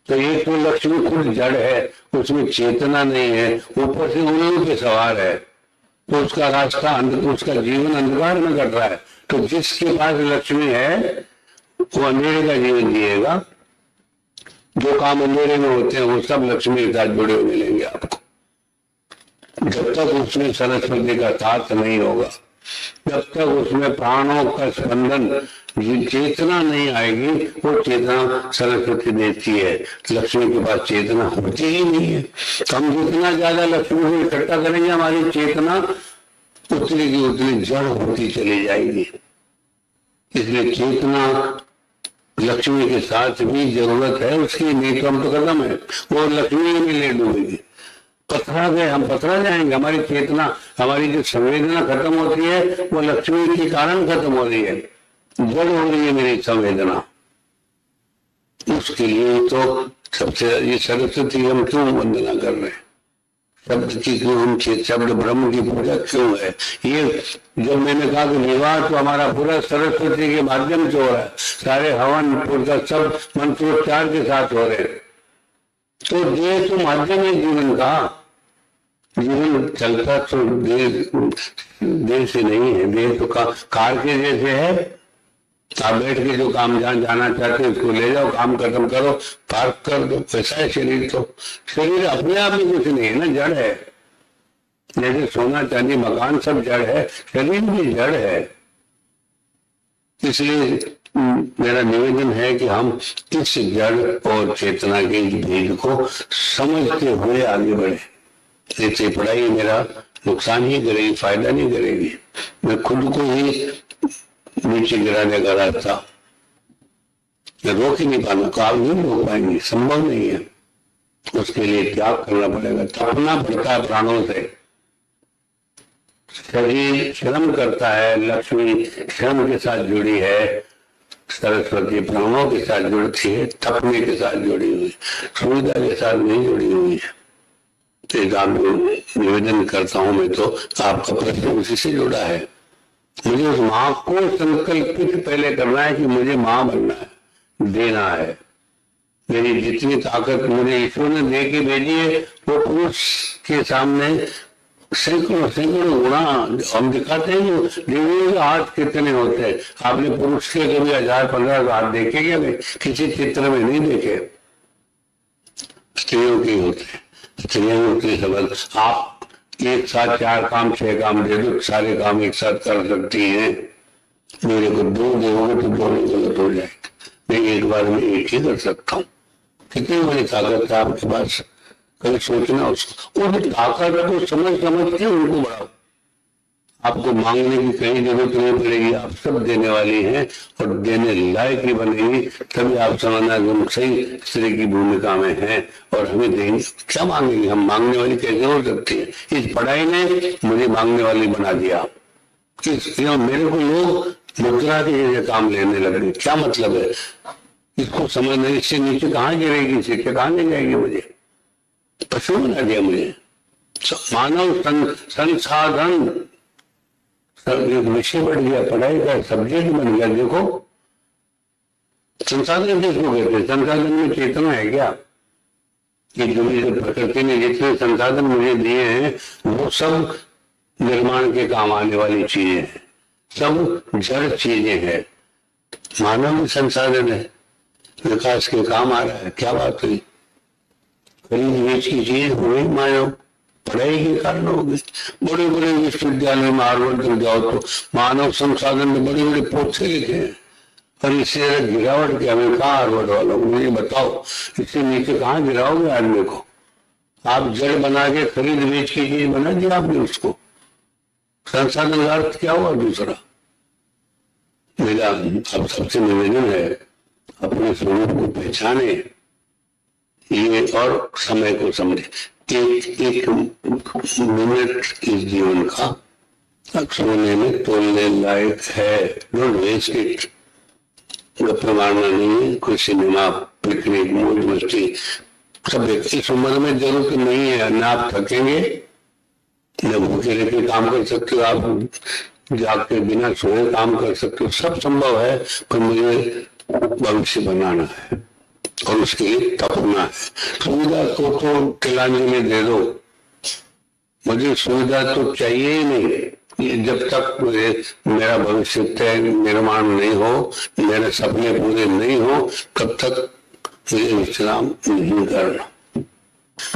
तो ये तो लक्ष्मी खुद जड़ है, उसमें चेतना नहीं है, ऊपर से उल्लू पे सवार है, तो उसका रास्ता उसका जीवन अंधकार में कट रहा है। तो जिसके पास लक्ष्मी है वो अंधेरे का जीवन जिएगा। जो काम अंधेरे में होते हैं वो सब लक्ष्मी के साथ जुड़े हुए मिलेंगे आपको। जब तक उसमें सरस्वती का साथ नहीं होगा, जब तक उसमें प्राणों का स्पंदन, चेतना नहीं आएगी, वो चेतना सरस्वती देती है। लक्ष्मी के पास चेतना होती ही नहीं है। हम जितना ज्यादा लक्ष्मी को इकट्ठा करेंगे, हमारी चेतना उतनी की उतनी जड़ होती चली जाएगी। इसलिए चेतना लक्ष्मी के साथ भी जरूरत है उसकी, नहीं तो हम तो खत्म है, वो लक्ष्मी में ले डूबेगी। पथरा गए, हम पथरा जाएंगे। हमारी चेतना, हमारी जो संवेदना खत्म होती है वो लक्ष्मी के कारण खत्म हो रही है, जड़ हो रही है मेरी संवेदना। उसके लिए तो सबसे ये सरस्वती हम क्यों वंदना कर रहे हैं? शब्द की क्यों हम शब्द ब्रह्म की पूजा क्यों है? ये जब मैंने कहा कि विवाह तो हमारा पूरा सरस्वती के माध्यम से हो रहा है, सारे हवन पूरा सब मंत्रोच्चार के साथ हो रहे हैं। तो देह तो माध्यम है जीवन का, जीवन चलता तो देह से नहीं है। देह तो कार के जैसे है, आप बैठ के जो काम जहाँ जाना चाहते हो उसको ले जाओ, काम खत्म करो, पार्क कर दो, वैसा है शरीर। तो शरीर अपने आप में कुछ नहीं है ना, जड़ है। जैसे सोना चांदी मकान सब जड़ है, शरीर भी जड़ है। इसलिए मेरा निवेदन है कि हम इस जड़ और चेतना के भेद को समझते हुए आगे बढ़े। ऐसे पढ़ाई मेरा नुकसान ही करेगी, फायदा नहीं करेगी। मैं खुद को ही नीचे गिराने का रास्ता मैं रोक ही नहीं पाना, आप नहीं रोक पाएंगे, संभव नहीं है। उसके लिए त्याग करना पड़ेगा, तड़पना पड़ता है प्राणों से। शरीर श्रम करता है, लक्ष्मी श्रम के साथ जुड़ी है, सरस्वती प्राणों के साथ जुड़ती है, थकने के साथ जुड़ी हुई, सुविधा के साथ नहीं जुड़ी हुई है। तो एक आपको निवेदन करता हूं मैं, तो आपका प्रश्न उसी से जुड़ा है। मुझे उस माँ को संकल्पित पहले करना है कि मुझे माँ बनना है, देना है। मेरी जितनी ताकत मुझे ईश्वर ने दे के भेजी है वो पुरुष के सामने सैकड़ों सैकड़ों गुना हम दिखाते हैं। जो देवियों के हाथ कितने होते हैं, आपने पुरुष के कभी 1000-1500 हाथ देखे क्या? किसी चित्र में नहीं देखे। स्त्रियों के होते हैं, स्त्रियों के सबल। आप एक साथ 4 काम 6 काम दे दो, सारे काम एक साथ कर सकती हैं। मेरे को 2 दोगे तो दोनों गलत हो जाएगा, मैं एक बार में एक ही कर सकता हूँ। कितनी बड़ी ताकत है आपके पास, कभी सोचना उसको। उस ताकत को समझ के उनको बढ़ाओ। आपको मांगने की कहीं जरूरत नहीं पड़ेगी, आप सब देने वाली हैं और देने लायक ही बनेगी। तभी आप समझना कि हम सही स्त्री की भूमिका में हैं और हमें देंगे। क्या मांगेंगे? हम मांगने वाली कैसे हो सकती है? इस पढ़ाई ने मुझे मांगने वाली बना दिया। मेरे को लोग मुद्रा के जैसे काम लेने लगे। क्या मतलब है इसको समझना? इससे नीचे कहाँ गिरेगी, इससे कहाँ ले जाएगी? मुझे पशु बना दिया मुझे। मानव संसाधन विषय बढ़ गया, पढ़ाई का सब्जेक्ट बन गया। देखो संसाधन किसको कहते हैं? संसाधन में चेतना है क्या? कि जो प्रकृति ने जितने संसाधन मुझे दिए हैं वो सब निर्माण के काम आने वाली चीजें हैं, सब जड़ चीजें हैं। मानव भी संसाधन है, विकास के काम आ रहा है। क्या बात हुई? खरीद बेच की चीज हुई मानव पढ़ाई के कारण होगी। बड़े बड़े विश्वविद्यालय में हार्वर्ड में जाओ तो मानव संसाधन में बड़े बड़े पोथी लिखे हैं। और इससे गिरावट क्या? मैं कहा हार्वर्ड वाला मुझे बताओ, इससे नीचे कहाँ गिराओगे आदमी को? आप जड़ बना के खरीद बेच की चीज बना दिया आपने उसको। संसाधन का अर्थ क्या हुआ दूसरा? मेरा अब सबसे निवेदन है, अपने स्वरूप को पहचाने ये और समय को समझे। एक मिनट इस जीवन का सोने में तोलने लायक है। Don't waste it. गप्पे मारना नहीं है, कोई सिनेमा, पिकनिक, मौज मस्ती सब इस उम्र में जरूरत नहीं है। न आप थकेंगे न भूखे रह के काम कर सकते हो, आप जाग के बिना सोए काम कर सकते हो। सब संभव है, पर मुझे भविष्य बनाना है और उसके लिए तपना है। सुविधा को तो तिलांजलि दे दो, मुझे सुविधा तो चाहिए ही नहीं। जब तक मेरा भविष्य तय निर्माण नहीं हो, मेरे सपने पूरे नहीं हो, तब तक मुझे विश्राम नहीं करना।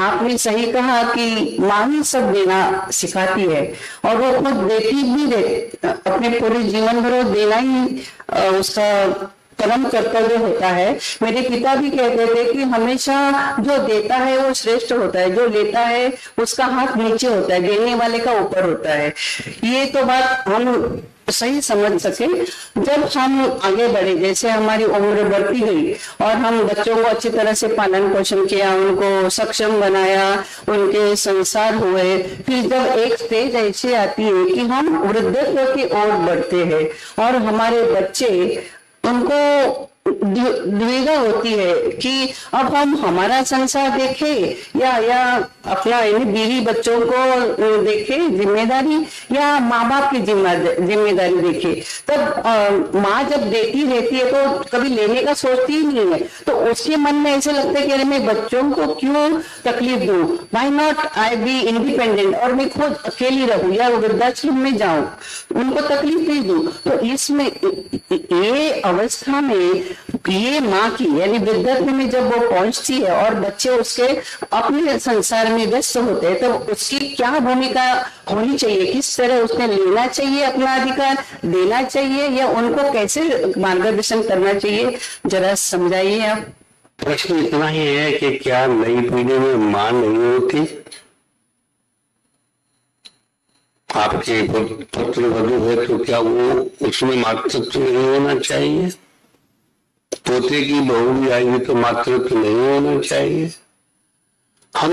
आपने सही कहा कि माँ ही सब देना सिखाती है और वो खुद देती भी अपने पूरे जीवन भर वो देना ही उसका परम कर्तव्य होता है। मेरे पिता भी कहते थे कि हमेशा जो देता है वो श्रेष्ठ होता है, जो लेता है उसका हाथ नीचे होता है, देने वाले का ऊपर होता है। ये तो बात हम सही समझ सके जब हम आगे बढ़े। जैसे हमारी उम्र बढ़ती गई और हम बच्चों को अच्छी तरह से पालन पोषण किया, उनको सक्षम बनाया, उनके संसार हुए, फिर जब एक स्टेज ऐसी आती है कि हम वृद्धत्व की ओर बढ़ते हैं और हमारे बच्चे, उनको दुविधा होती है कि अब हम हमारा संसार देखें या अपना बीवी बच्चों को देखें जिम्मेदारी, या माँ बाप की जिम्मेदारी देखे। तब माँ जब देती रहती है तो कभी लेने का सोचती ही नहीं है, तो उसके मन में ऐसे लगता है कि अरे मैं बच्चों को क्यों तकलीफ दूं, why not I be independent, और मैं खुद अकेली रहूं या वृद्धाश्रम में जाऊं, उनको तकलीफ नहीं दूं। तो इसमें ये अवस्था में ये माँ की यानी वृद्धत्व में जब वो पहुंचती है और बच्चे उसके अपने संसार में व्यस्त होते हैं, तब उसकी क्या भूमिका होनी चाहिए, किस तरह उसने लेना चाहिए, अपना अधिकार देना चाहिए, या उनको कैसे मार्गदर्शन करना चाहिए, जरा समझाइए आप। प्रश्न इतना ही है कि क्या नई पीढ़ी में मां नहीं होती? आपके पुत्र वधू है तो क्या वो उसमें मातृत्व नहीं होना चाहिए? पोते की बहू भी आएगी तो मातृत्व नहीं होना चाहिए? हम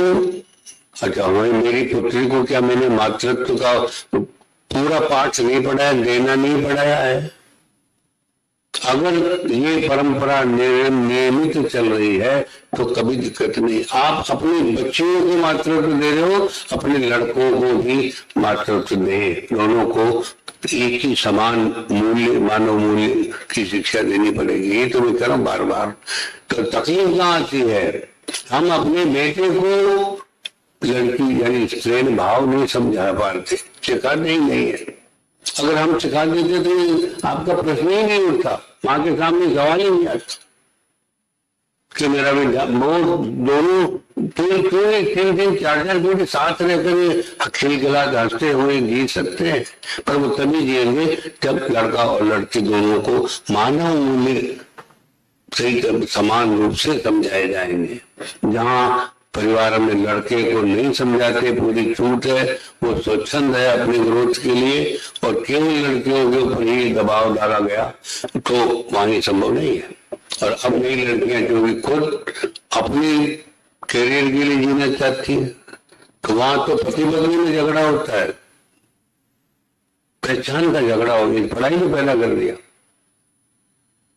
अच्छा, मेरी पुत्री को क्या मैंने मातृत्व का पूरा पाठ नहीं पढ़ाया, देना नहीं पढ़ाया है। अगर ये परंपरा नियमित चल रही है तो कभी दिक्कत नहीं। आप अपने बच्चियों को मातृत्व दे रहे हो, अपने लड़कों को भी मातृत्व दें। दोनों को एक ही समान मूल्य, मानव मूल्य की शिक्षा देनी पड़ेगी। ये तो मैं कह रहा हूं बार बार। तो तकलीफ कहाँ आती है, हम अपने बेटे को लड़की यानी स्त्रीण भाव नहीं समझा पाते, सिखाते ही नहीं है। अगर हम सिखा देते तो आपका प्रश्न ही नहीं उठता, माँ के सामने सवाल ही नहीं आता कि मेरा भी वो दोनों तीन चार पीढ़ी साथ रहकर खिलखिलाकर हंसते हुए जी सकते हैं, पर वो तभी जिएंगे जब लड़का और लड़की दोनों को मानव मूल्य सही समान रूप से समझाए जाएंगे। जहाँ परिवार में लड़के को नहीं समझाते, पूरी छूट है, वो स्वच्छंद है अपने ग्रोथ के लिए और केवल लड़कियों के ऊपर ही दबाव डाला गया, तो वहां संभव नहीं है। और अब नई लड़कियां जो भी खुद अपनी करियर के लिए जीना चाहती है, तो वहां तो पति पत्नी में झगड़ा होता है, पहचान का झगड़ा हो गया, पढ़ाई में पैदा कर दिया,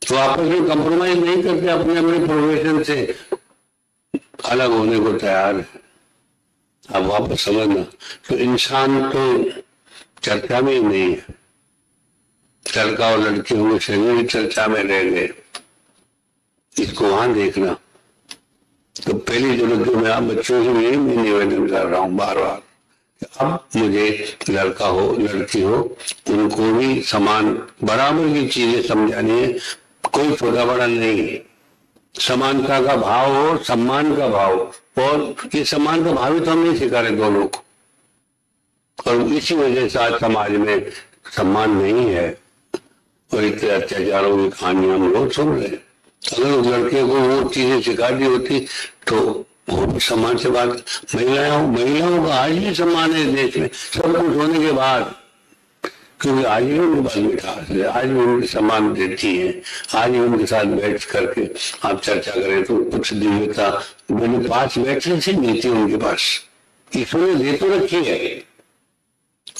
तो आपस में कंप्रोमाइज नहीं करते, अपने अपने प्रोफेशन से अलग होने को तैयार है। अब वापस समझना, तो इंसान तो चर्चा में ही नहीं है, लड़का और लड़कियों के शरीर चर्चा में रह गए, इसको वहां देखना। तो पहली जरूरत मैं आप बच्चों से यही मैं निवेदन कर रहा हूं बार बार, अब मुझे लड़का हो लड़की हो उनको भी समान बराबर की चीजें समझानी है, कोई छोटा बड़ा नहीं है। समानता का भाव हो, सम्मान का भाव, और ये सम्मान का भाव ही तो हम नहीं सिखा रहे दोनों को, और इसी वजह से आज समाज में सम्मान नहीं है और इतने अत्याचारों की कहानियां हम लोग सुन रहे हैं। अगर उस लड़के को वो चीजें सिखा दी होती तो वो भी सम्मान से बात। महिलाओं का आज भी सम्मान है देश में, सब कुछ होने के बाद, क्योंकि आज भी उनके पास मिठास है, आज भी उनके सम्मान देती है, आज भी उनके साथ बैठ करके आप चर्चा करें तो कुछ दिव्यता मैंने पास बैठने से मिलती है उनके पास। ईश्वर ने दे तो रखी है,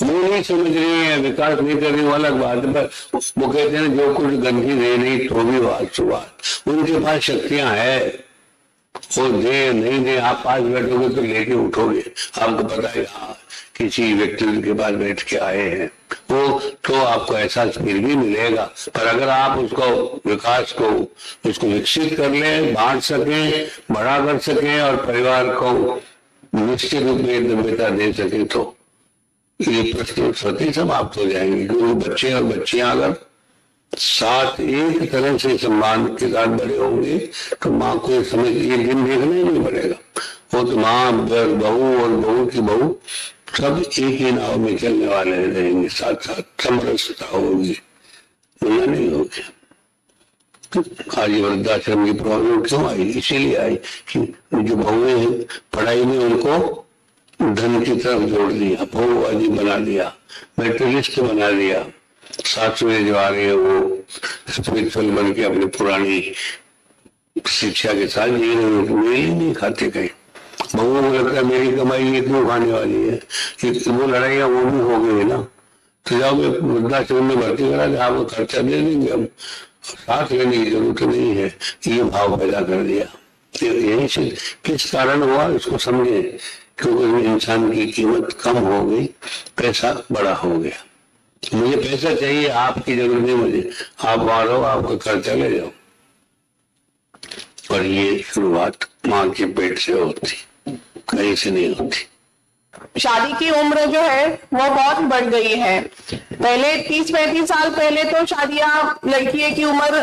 वो नहीं समझ रही है, विकास नहीं करने वाला बात है, पर वो कहते हैं जो कुछ गंदगी दे नहीं तो भी बात सुबात, उनके पास शक्तियां है, वो दे नहीं दे, आप पास बैठोगे तो लेके उठोगे। आपको पता है किसी व्यक्ति के पास बैठ के आए हैं, वो तो आपको एहसास फिर भी मिलेगा, पर अगर आप उसको विकास को उसको विकसित कर ले, बांट सके, बड़ा कर सके और परिवार को निश्चित रूप में दिव्यता दे सके तो ये प्रश्न स्वतः समाप्त हो जाएंगे। क्योंकि बच्चे और बच्चियां अगर साथ एक तरह से सम्मान के साथ बड़े होंगे तो माँ को समझ ये दिन देखना ही नहीं पड़ेगा, वो तो माँ बहू और बहू की बहू सब एक ही नाव में चलने वाले रहेंगे, साथ साथ समरसता होगी, मुला नहीं होगी। आज वृद्धाश्रम की प्रॉब्लम क्यों आई, इसीलिए आई कि जो बहुएं हैं पढ़ाई में उनको धन की तरफ जोड़ दिया, भोगवादी बना दिया, मेटेरियलिस्ट बना दिया। सासुएं जो आ रही है वो स्पिरिचुअल बन के अपनी पुरानी शिक्षा के साथ जी रहे, मेल नहीं खाते कहीं। बहुओं को लगता है मेरी कमाई ये क्यों खाने वाली है, वो लड़ाइयाँ वो भी हो गई ना, तो जाओ वृद्धाश्रम में भर्ती करा दे, आपको खर्चा दे देंगे, हम साथ लेने की जरूरत नहीं है, ये भाव पैदा कर दिया। यही से किस कारण हुआ इसको समझे, क्योंकि इंसान की कीमत कम हो गई, पैसा बड़ा हो गया। मुझे पैसा चाहिए, आपकी जरूरत नहीं मुझे, आप वहां रहो, आपका खर्चा ले जाओ। पर ये शुरुआत माँ के पेट से होती, कहीं से नहीं होती। शादी की उम्र जो है वो बहुत बढ़ गई है। पहले 30-35 साल पहले तो शादियां लड़की की उम्र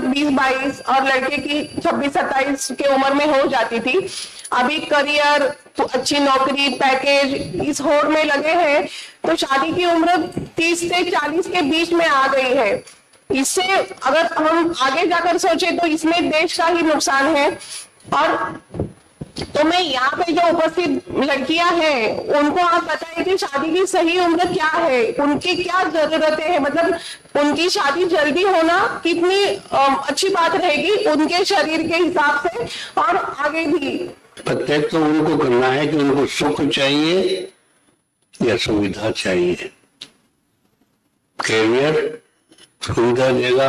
20-22 और लड़के की 26-27 के उम्र में हो जाती थी। अभी करियर तो अच्छी नौकरी पैकेज इस होड़ में लगे हैं, तो शादी की उम्र 30 से 40 के बीच में आ गई है। इससे अगर हम आगे जाकर सोचे तो इसमें देश का ही नुकसान है। और तो मैं यहाँ पे जो उपस्थित लड़कियां हैं उनको आप बताएं कि शादी की सही उम्र क्या है, उनकी क्या जरूरतें हैं, मतलब उनकी शादी जल्दी होना कितनी अच्छी बात रहेगी उनके शरीर के हिसाब से और आगे भी। प्रत्येक तो उनको करना है कि उनको सुख चाहिए या सुविधा चाहिए, कैरियर सुविधा देगा,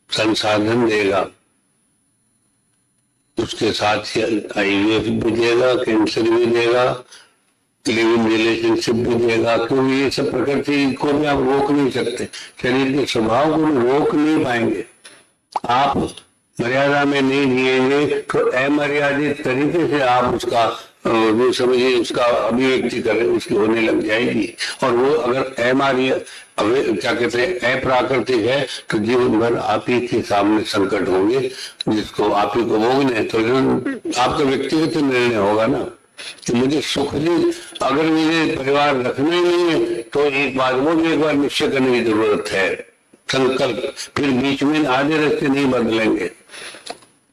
संसाधन देगा, उसके साथ ही IVF भी देगा, कैंसर भी देगा, लिव इन रिलेशनशिप भी देगा, क्योंकि ये सब प्रकृति को भी आप रोक नहीं सकते, शरीर के स्वभाव को भी रोक नहीं पाएंगे। आप मर्यादा में नहीं जिएंगे तो अमर्यादित तरीके से आप उसका वो समझिए उसका अभिव्यक्ति करें, उसकी होने लग जाएगी। और वो अगर क्या कहते हैं अप्राकृतिक है तो जीवन भर आप ही के सामने संकट होंगे, जिसको आप ही को भोगने। तो आपका व्यक्तिगत निर्णय होगा ना कि मुझे सुख जी, अगर मुझे परिवार रखना ही नहीं है तो एक बार वो भी एक बार निश्चय करने की जरूरत है, संकल्प। फिर बीच में आधे रास्ते नहीं बदलेंगे।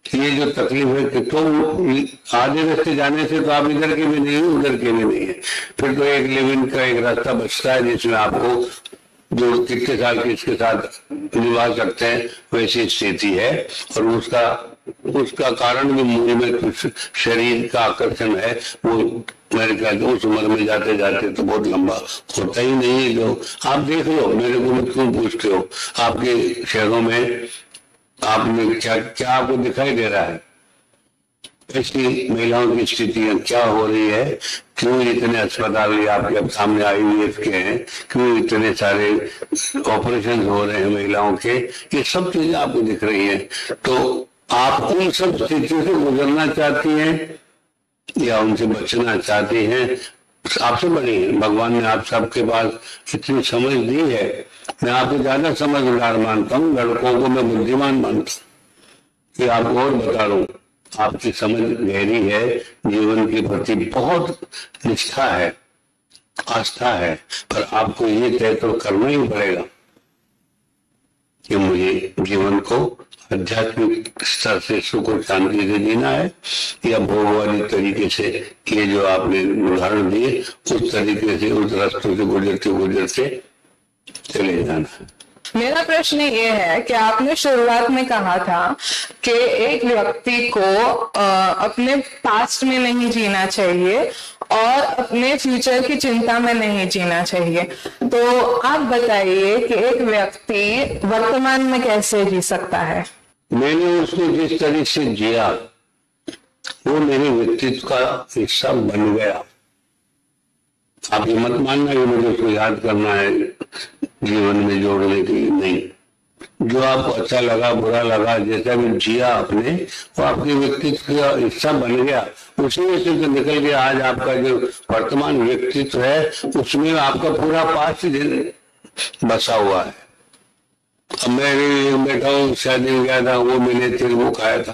ये जो तकलीफ है कि तो आधे रास्ते जाने से तो आप इधर के भी नहीं है, उधर के भी नहीं है। फिर तो एक लिव इन का एक रास्ता बचता है जिसमें आपको जो कितने साल के इसके साथ निभा सकते हैं वैसी स्थिति है। और उसका कारण भी मूल में कुछ शरीर का आकर्षण है। वो मेरे ख्याल से उस उम्र में जाते जाते तो बहुत लंबा होता ही नहीं है। जो आप देख लो, मेरे को मत क्यों पूछते हो, आपके शहरों में आपने क्या आपको दिखाई दे रहा है, ऐसी महिलाओं की स्थितियां क्या हो रही है, क्यों इतने अस्पताल आपके अब सामने IVF के हैं, क्यों इतने सारे ऑपरेशन हो रहे हैं महिलाओं के, ये सब चीजें आपको दिख रही है। तो आप उन सब स्थितियों से गुजरना चाहती हैं या उनसे बचना चाहती हैं, आपसे बड़ी है। भगवान ने आप सबके पास इतनी समझ दी है। मैं आपको ज्यादा समझदार मानता हूँ, लड़कों को मैं बुद्धिमान मानता हूँ। कि आपको और बता रहा हूँ, आपकी समझ गहरी है, जीवन के प्रति बहुत निष्ठा है, आस्था है, पर आपको ये तय तो करना ही पड़ेगा कि मुझे जीवन को आध्यात्मिक स्तर से सुख और शांति से जीना है या भोग वाली तरीके से, ये जो आपने उदाहरण दिए उस तरीके से, उस रास्तों से गुजरते गुजरते चले जाना है। मेरा प्रश्न ये है कि आपने शुरुआत में कहा था कि एक व्यक्ति को अपने पास्ट में नहीं जीना चाहिए और अपने फ्यूचर की चिंता में नहीं जीना चाहिए। तो आप बताइए कि एक व्यक्ति वर्तमान में कैसे जी सकता है? मैंने उसको जिस तरह से जिया वो मेरे व्यक्तित्व का हिस्सा बन गया। आप ये मत मानना कि मुझे उसको याद करना है जीवन में जोड़ने की, नहीं। जो आपको अच्छा लगा, बुरा लगा, जैसा भी जिया आपने, वो आपके व्यक्तित्व का हिस्सा बन गया। उसी में से तो निकल गया आज आपका जो वर्तमान व्यक्तित्व है, उसमें आपका पूरा पास्ट बसा हुआ है। अब मैं बैठा हूँ, शादी में गया था, वो मैंने फिर वो खाया था,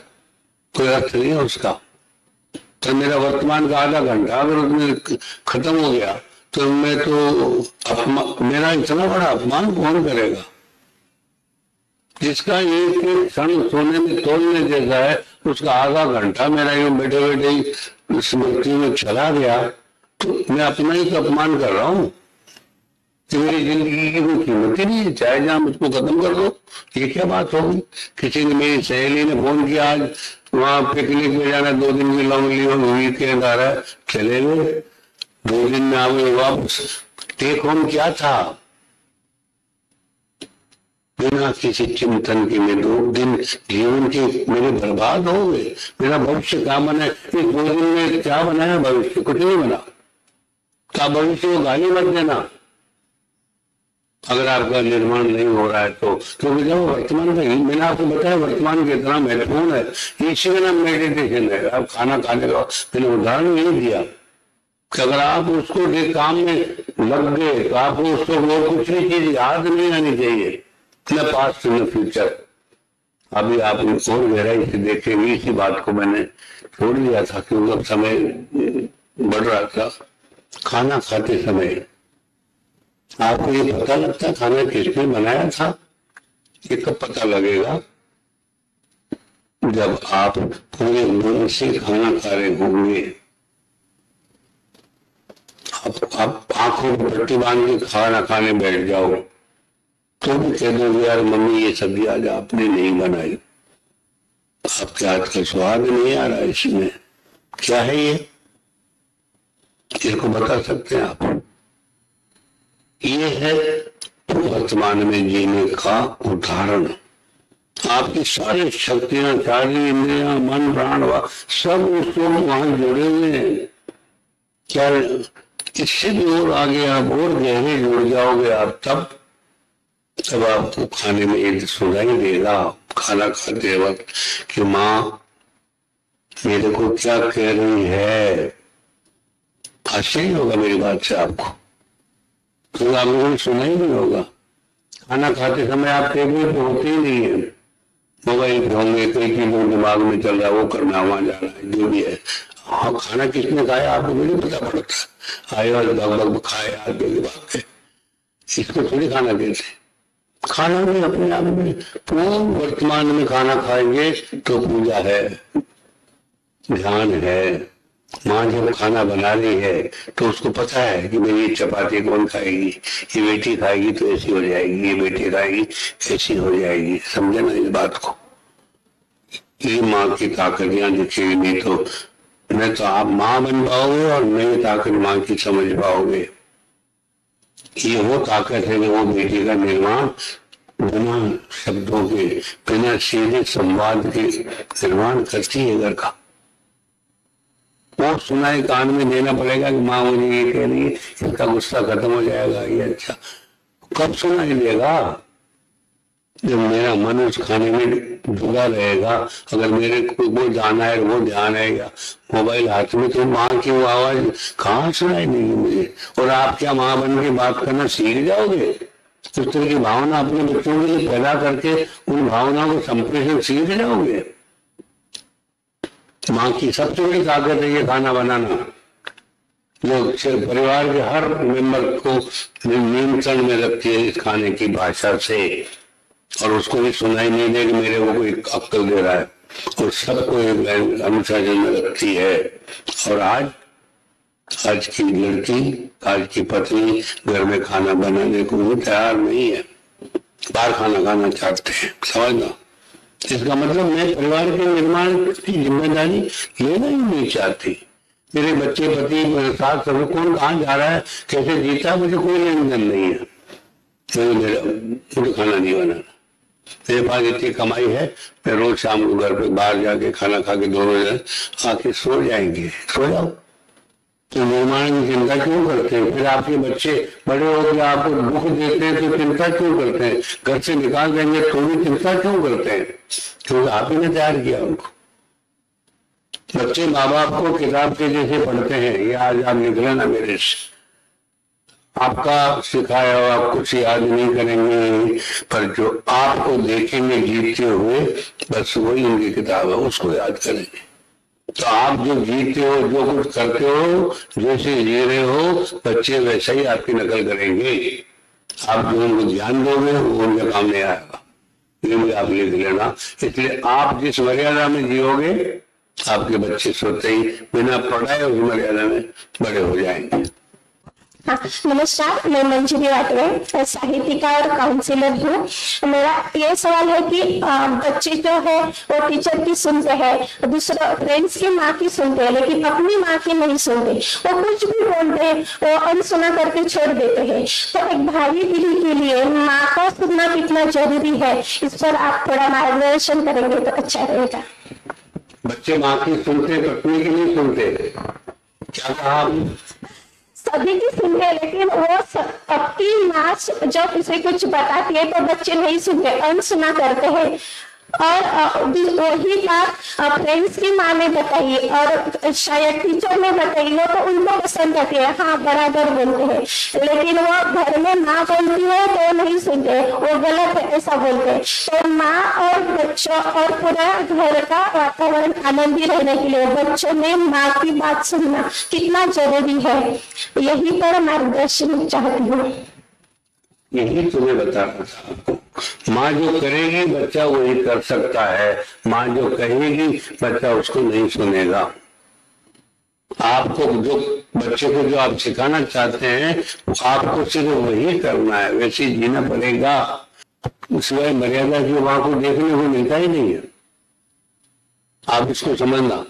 कोई अर्थ नहीं है उसका। तो मेरा वर्तमान का आधा घंटा अगर उसमें खत्म हो गया तो मैं तो मेरा इतना बड़ा अपमान कौन करेगा? जिसका एक एक क्षण सोने में तोड़ने जैसा है, उसका आधा घंटा मेरा यूं बैठे बैठे स्मृति में चला गया, तो मैं अपना ही तो अपमान कर रहा हूँ कि मेरी जिंदगी की कोई कीमत ही नहीं है, चाहे जहां मुझको खत्म कर दो। ये क्या बात होगी? किसी ने, मेरी सहेली ने फोन किया, आज वहां पिकनिक में जाना, 2 दिन की लॉन्ग लीव वीकेंड आ रहा है, चले गए, 2 दिन में आ गए वापस। टेक होम क्या था? बिना किसी चिंतन के मैं 2 दिन जीवन के मेरे बर्बाद हो गए। मेरा भविष्य क्या बना? इस 2 दिन में क्या बनाया? भविष्य कुछ नहीं बना। क्या भविष्य को गाली मत देना अगर आपका निर्माण नहीं हो रहा है तो। क्योंकि जब वर्तमान में, मैंने आपको बताया वर्तमान कितना महत्वपूर्ण है, इसी का नाम मेडिटेशन है। आप खाना खाने का मैंने उदाहरण ये दिया कि अगर आप उसको काम में लग गए तो आपको उसको और कुछ भी चीज याद नहीं आनी चाहिए, न पास्ट न फ्यूचर। अभी आप और गहराई से देखेंगे, इसी बात को मैंने छोड़ दिया था क्योंकि अब समय बढ़ रहा था। खाना खाते समय आपको ये पता लगता खाना किसने बनाया था? ये कब पता लगेगा? जब आप पूरे मन से खाना खा रहे होंगे। आप आंखों में पट्टी बांध के खाना खाने बैठ जाओ तो भी कह दोगे यार मम्मी ये सब्जी आज आपने नहीं बनाई, आपके हाथ का स्वाद नहीं आ रहा इसमें, क्या है ये? इसको बता सकते हैं आप? ये है वर्तमान में जीने का उदाहरण। आपकी सारी शक्तियां, सारी इंद्रियां, मन, प्राण सब उसको वहां जुड़े हुए हैं। क्या इससे भी और आगे आप और गहरे जुड़ जाओगे आप, तब आपको खाने में एक सुनाई देगा खाना खाते वक्त कि माँ मेरे को क्या कह रही है। आश्चर्य होगा मेरी बात से आपको, तो आप लोगों ने सुना ही नहीं होगा। खाना खाते समय आप टेबल पे होते ही नहीं है, मोबाइल पे होंगे, कई चीजों दिमाग में चल रहा है, वो करना, वहां जाना है, जो भी है। हाँ, खाना किसने खाया आपको नहीं पता पड़ता। आए और बग खाए आगे भाग के, इसको थोड़ी खाना देते। खाना भी अपने आप में पूर्ण वर्तमान में खाना खाएंगे तो पूजा है, ध्यान है। माँ जब खाना बना रही है तो उसको पता है कि भाई ये चपाती कौन खाएगी, ये बेटी खाएगी तो ऐसी हो जाएगी, ये बेटी खाएगी ऐसी हो जाएगी। समझे ना इस बात को? ये माँ की ताकत यहाँ दिखेगी, नहीं तो न तो आप माँ बन पाओगे और न ये ताकत माँ की समझ पाओगे। ये वो ताकत है जो वो बेटी का निर्माण बिना शब्दों के, बिना सीधे संवाद के निर्माण करती है घर का। वो सुनाई कान में देना पड़ेगा कि माँ मुझे ये कह रही है, इसका गुस्सा खत्म हो जाएगा। ये अच्छा कब सुनाई देगा? जब मेरा मन उस खाने में डूबा रहेगा। अगर मेरे को वो जाना है, वो ध्यान रहेगा मोबाइल हाथ में, तो माँ की वो आवाज कहाँ सुनाई देगी मुझे? और आप क्या माँ बन के बात करना सीख जाओगे? उस तरह की भावना अपने बच्चों के लिए पैदा करके उन भावनाओं को संप्रेषण सीख जाओगे। माँ की सबसे बड़ी ताकत है ये खाना बनाना, जो परिवार के हर मेंबर को नियंत्रण में रखती है इस खाने की भाषा से। और उसको भी सुनाई नहीं दे कि मेरे को कोई अक्ल दे रहा है, और सबको अनुशासन में रखती है। और आज की लड़की, आज की पत्नी घर में खाना बनाने को भी तैयार नहीं है, बाहर खाना खाना चाहते हैं। समझना, इसका मतलब मैं परिवार के निर्माण की जिम्मेदारी लेना ही नहीं चाहती। मेरे बच्चे, पति, सास, ससुर कौन कहाँ जा रहा है, कैसे जीता, मुझे कोई लेन देन नहीं है। मुझे खाना नहीं बनाना। मेरे पास इतनी कमाई है, मैं रोज शाम को घर पे बाहर जाके खाना खा के दोनों जन आके सो जाएंगे। सो जाओ। तो निर्माण की चिंता क्यों करते हैं? फिर आपके बच्चे बड़े होकर आपको दुख देते हैं तो चिंता क्यों करते हैं? घर से निकाल देंगे तो भी चिंता क्यों करते हैं? क्योंकि आप ही ने तैयार किया उनको। बच्चे माँ बाप को किताब के जैसे पढ़ते हैं। ये आज आप निकले ना मेरे से, आपका सिखाया हुआ आप कुछ याद नहीं करेंगे, पर जो आपको देखेंगे जीते हुए, बस वही उनकी किताब है, उसको याद करेंगे। तो आप जो जीते हो, जो कुछ करते हो, जैसे जी रहे हो, बच्चे वैसा ही आपकी नकल करेंगे। आप जो उनको ज्ञान दोगे वो उनके काम नहीं आएगा। ये मुझे आप लिख लेना। इसलिए आप जिस मर्यादा में जियोगे, आपके बच्चे सोते ही बिना पढ़ाए उस मर्यादा में बड़े हो जाएंगे। हाँ, नमस्कार, मैं मंजरी वाटवे, साहित्यिका और काउंसिलर हूँ। मेरा ये सवाल है कि बच्चे जो है वो टीचर की सुनते हैं, दूसरा फ्रेंड्स की माँ की सुनते हैं, लेकिन अपनी माँ की नहीं सुनते। वो कुछ भी बोलते हैं वो अनसुना करके छोड़ देते हैं। तो एक भावी पीढ़ी के लिए माँ का सुनना कितना जरूरी है, इस पर आप थोड़ा मार्गदर्शन करेंगे तो अच्छा रहेगा। बच्चे माँ की सुनते, पत्नी की नहीं सुनते। क्या कहा आपने? सभी की सुनते हैं, लेकिन वो अपनी माँ जब उसे कुछ बताती है तो बच्चे नहीं सुनते, अनसुना करते हैं। और वही बात फ्रेंड्स की माँ ने बताई और शायद टीचर ने बताई, वो तो उनको पसंद आती है, हाँ बराबर बोलते हैं, लेकिन वो घर में माँ बोलती है तो नहीं सुनते, वो गलत है ऐसा बोलते हैं। तो माँ और बच्चों और पूरा घर का वातावरण आनंदी रहने के लिए बच्चों में माँ की बात सुनना कितना जरूरी है, यही पर मार्गदर्शन चाहती हूँ। यही तुम्हें बता रहा था आपको। माँ जो करेगी बच्चा वही कर सकता है, माँ जो कहेगी बच्चा उसको नहीं सुनेगा। आपको जो बच्चे को जो आप सिखाना चाहते हैं आपको सिर्फ वही करना है, वैसे जीना पड़ेगा। सिवाय मर्यादा की माँ को देखने को मिलता ही नहीं है। आप इसको समझना।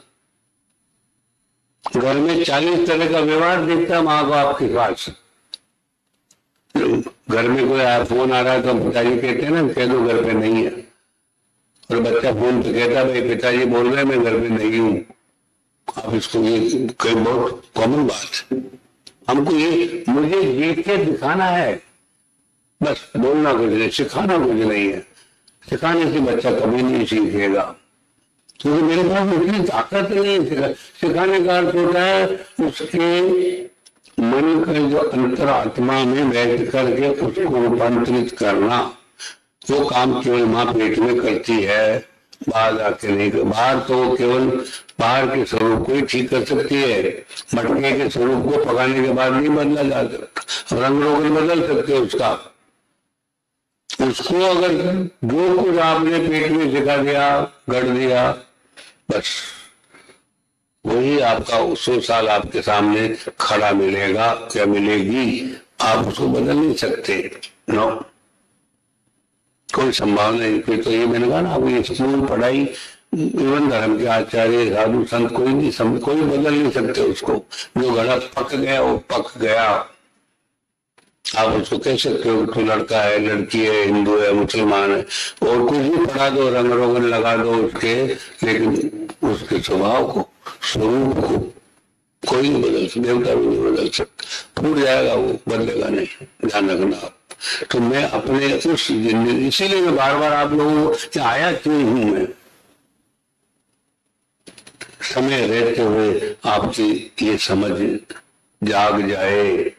घर में 40 तरह का व्यवहार दिखता है माँ को आपके पास। घर में कोई फोन आ रहा है तो हम पिताजी कहते हैं ना, कह दो घर पे नहीं है, और बच्चा फोन पे कहता भाई पिताजी बोल रहे हैं मैं घर पे नहीं हूँ। आप इसको ये कोई बहुत कॉमन बात है। हमको ये मुझे देख के दिखाना है, बस बोलना कुछ नहीं, सिखाना कुछ नहीं है। सिखाने से बच्चा कभी नहीं सीखेगा, क्योंकि मेरे पास उतनी ताकत नहीं है। सिखाने का अर्थ होता है उसके मन का जो अंतरात्मा में व्यक्त करके उसको रूपांतरित करना। वो काम केवल माँ पेट में करती है, बाहर आके नहीं कर। बाहर तो केवल बाहर के स्वरूप को ही ठीक कर सकती है, मटके के स्वरूप को पकाने के बाद नहीं बदला जा सकता। रंग रोगन बदल सकते उसका। उसको अगर जो कुछ आपने पेट में सिखा दिया, गढ़ दिया, बस वही आपका 100 साल आपके सामने खड़ा मिलेगा या मिलेगी। आप उसको बदल नहीं सकते, नो, कोई संभावना नहीं। फिर तो ये मैंने कहा ना, आपकी स्कूल पढ़ाई इवन धर्म के आचार्य साधु संत कोई नहीं समझ, कोई बदल नहीं सकते उसको। जो घड़ा पक गया वो पक गया। आप उसको कह सकते हो तो लड़का है, लड़की है, हिंदू है, मुसलमान है, और कुछ भी पढ़ा दो, रंग रोगन लगा दो उसके, लेकिन उसके स्वभाव को, स्वरूप को कोई नहीं बदल सकता, देवता भी नहीं बदल सकता। फूट जाएगा वो, बदलेगा नहीं, ध्यान रखना आप। तो मैं अपने उस जिंदगी, इसीलिए मैं बार बार आप लोगों को आया क्यों हूं मैं, समय रहते हुए आपकी ये समझ जाग जाए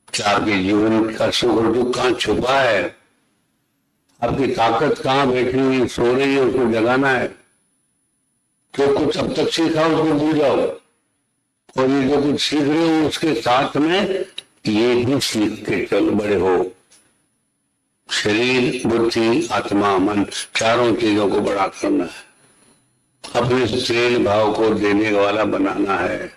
कि आपके जीवन का सुख और दुख कहाँ छुपा है, आपकी ताकत कहाँ बैठी हुई सो रही है, उसको जगाना है। जो कुछ अब तक सीखा उसको भूल जाओ, और ये जो कुछ सीख रहे हो उसके साथ में ये भी सीख के चल बड़े हो। शरीर, बुद्धि, आत्मा, मन, चारों चीजों को बड़ा करना है, अपने प्रेम भाव को देने वाला बनाना है।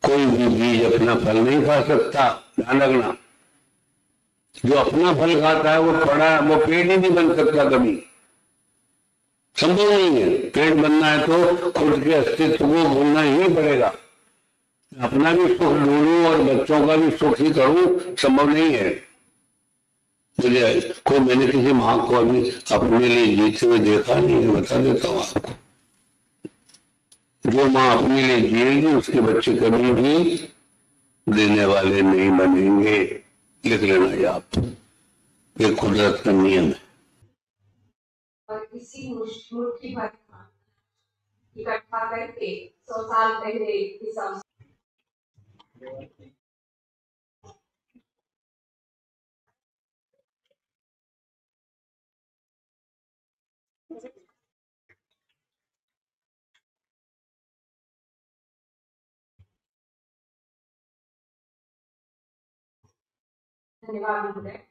कोई भी बीज अपना फल नहीं खा सकता, ध्यान रखना। जो अपना फल खाता है वो वो पेड़ ही नहीं बन सकता, कभी संभव नहीं है। पेड़ बनना है तो खुद के अस्तित्व को भूलना ही पड़ेगा। अपना भी सुख ढूंढूं और बच्चों का भी सुख ही करूं, संभव नहीं है। मुझे कोई, मैंने किसी माँ को अभी अपने लिए जीते हुए देखा नहीं है। बता देता हूँ आपको, जो माँ अपने लिए जिएगी उसके बच्चे कभी भी देने वाले नहीं बनेंगे। लिख लेना ये आप, ये कुदरत का नियम है। और इसी मुट्ठी भर इकट्ठा करके 100 साल पहले इस धन्यवाद।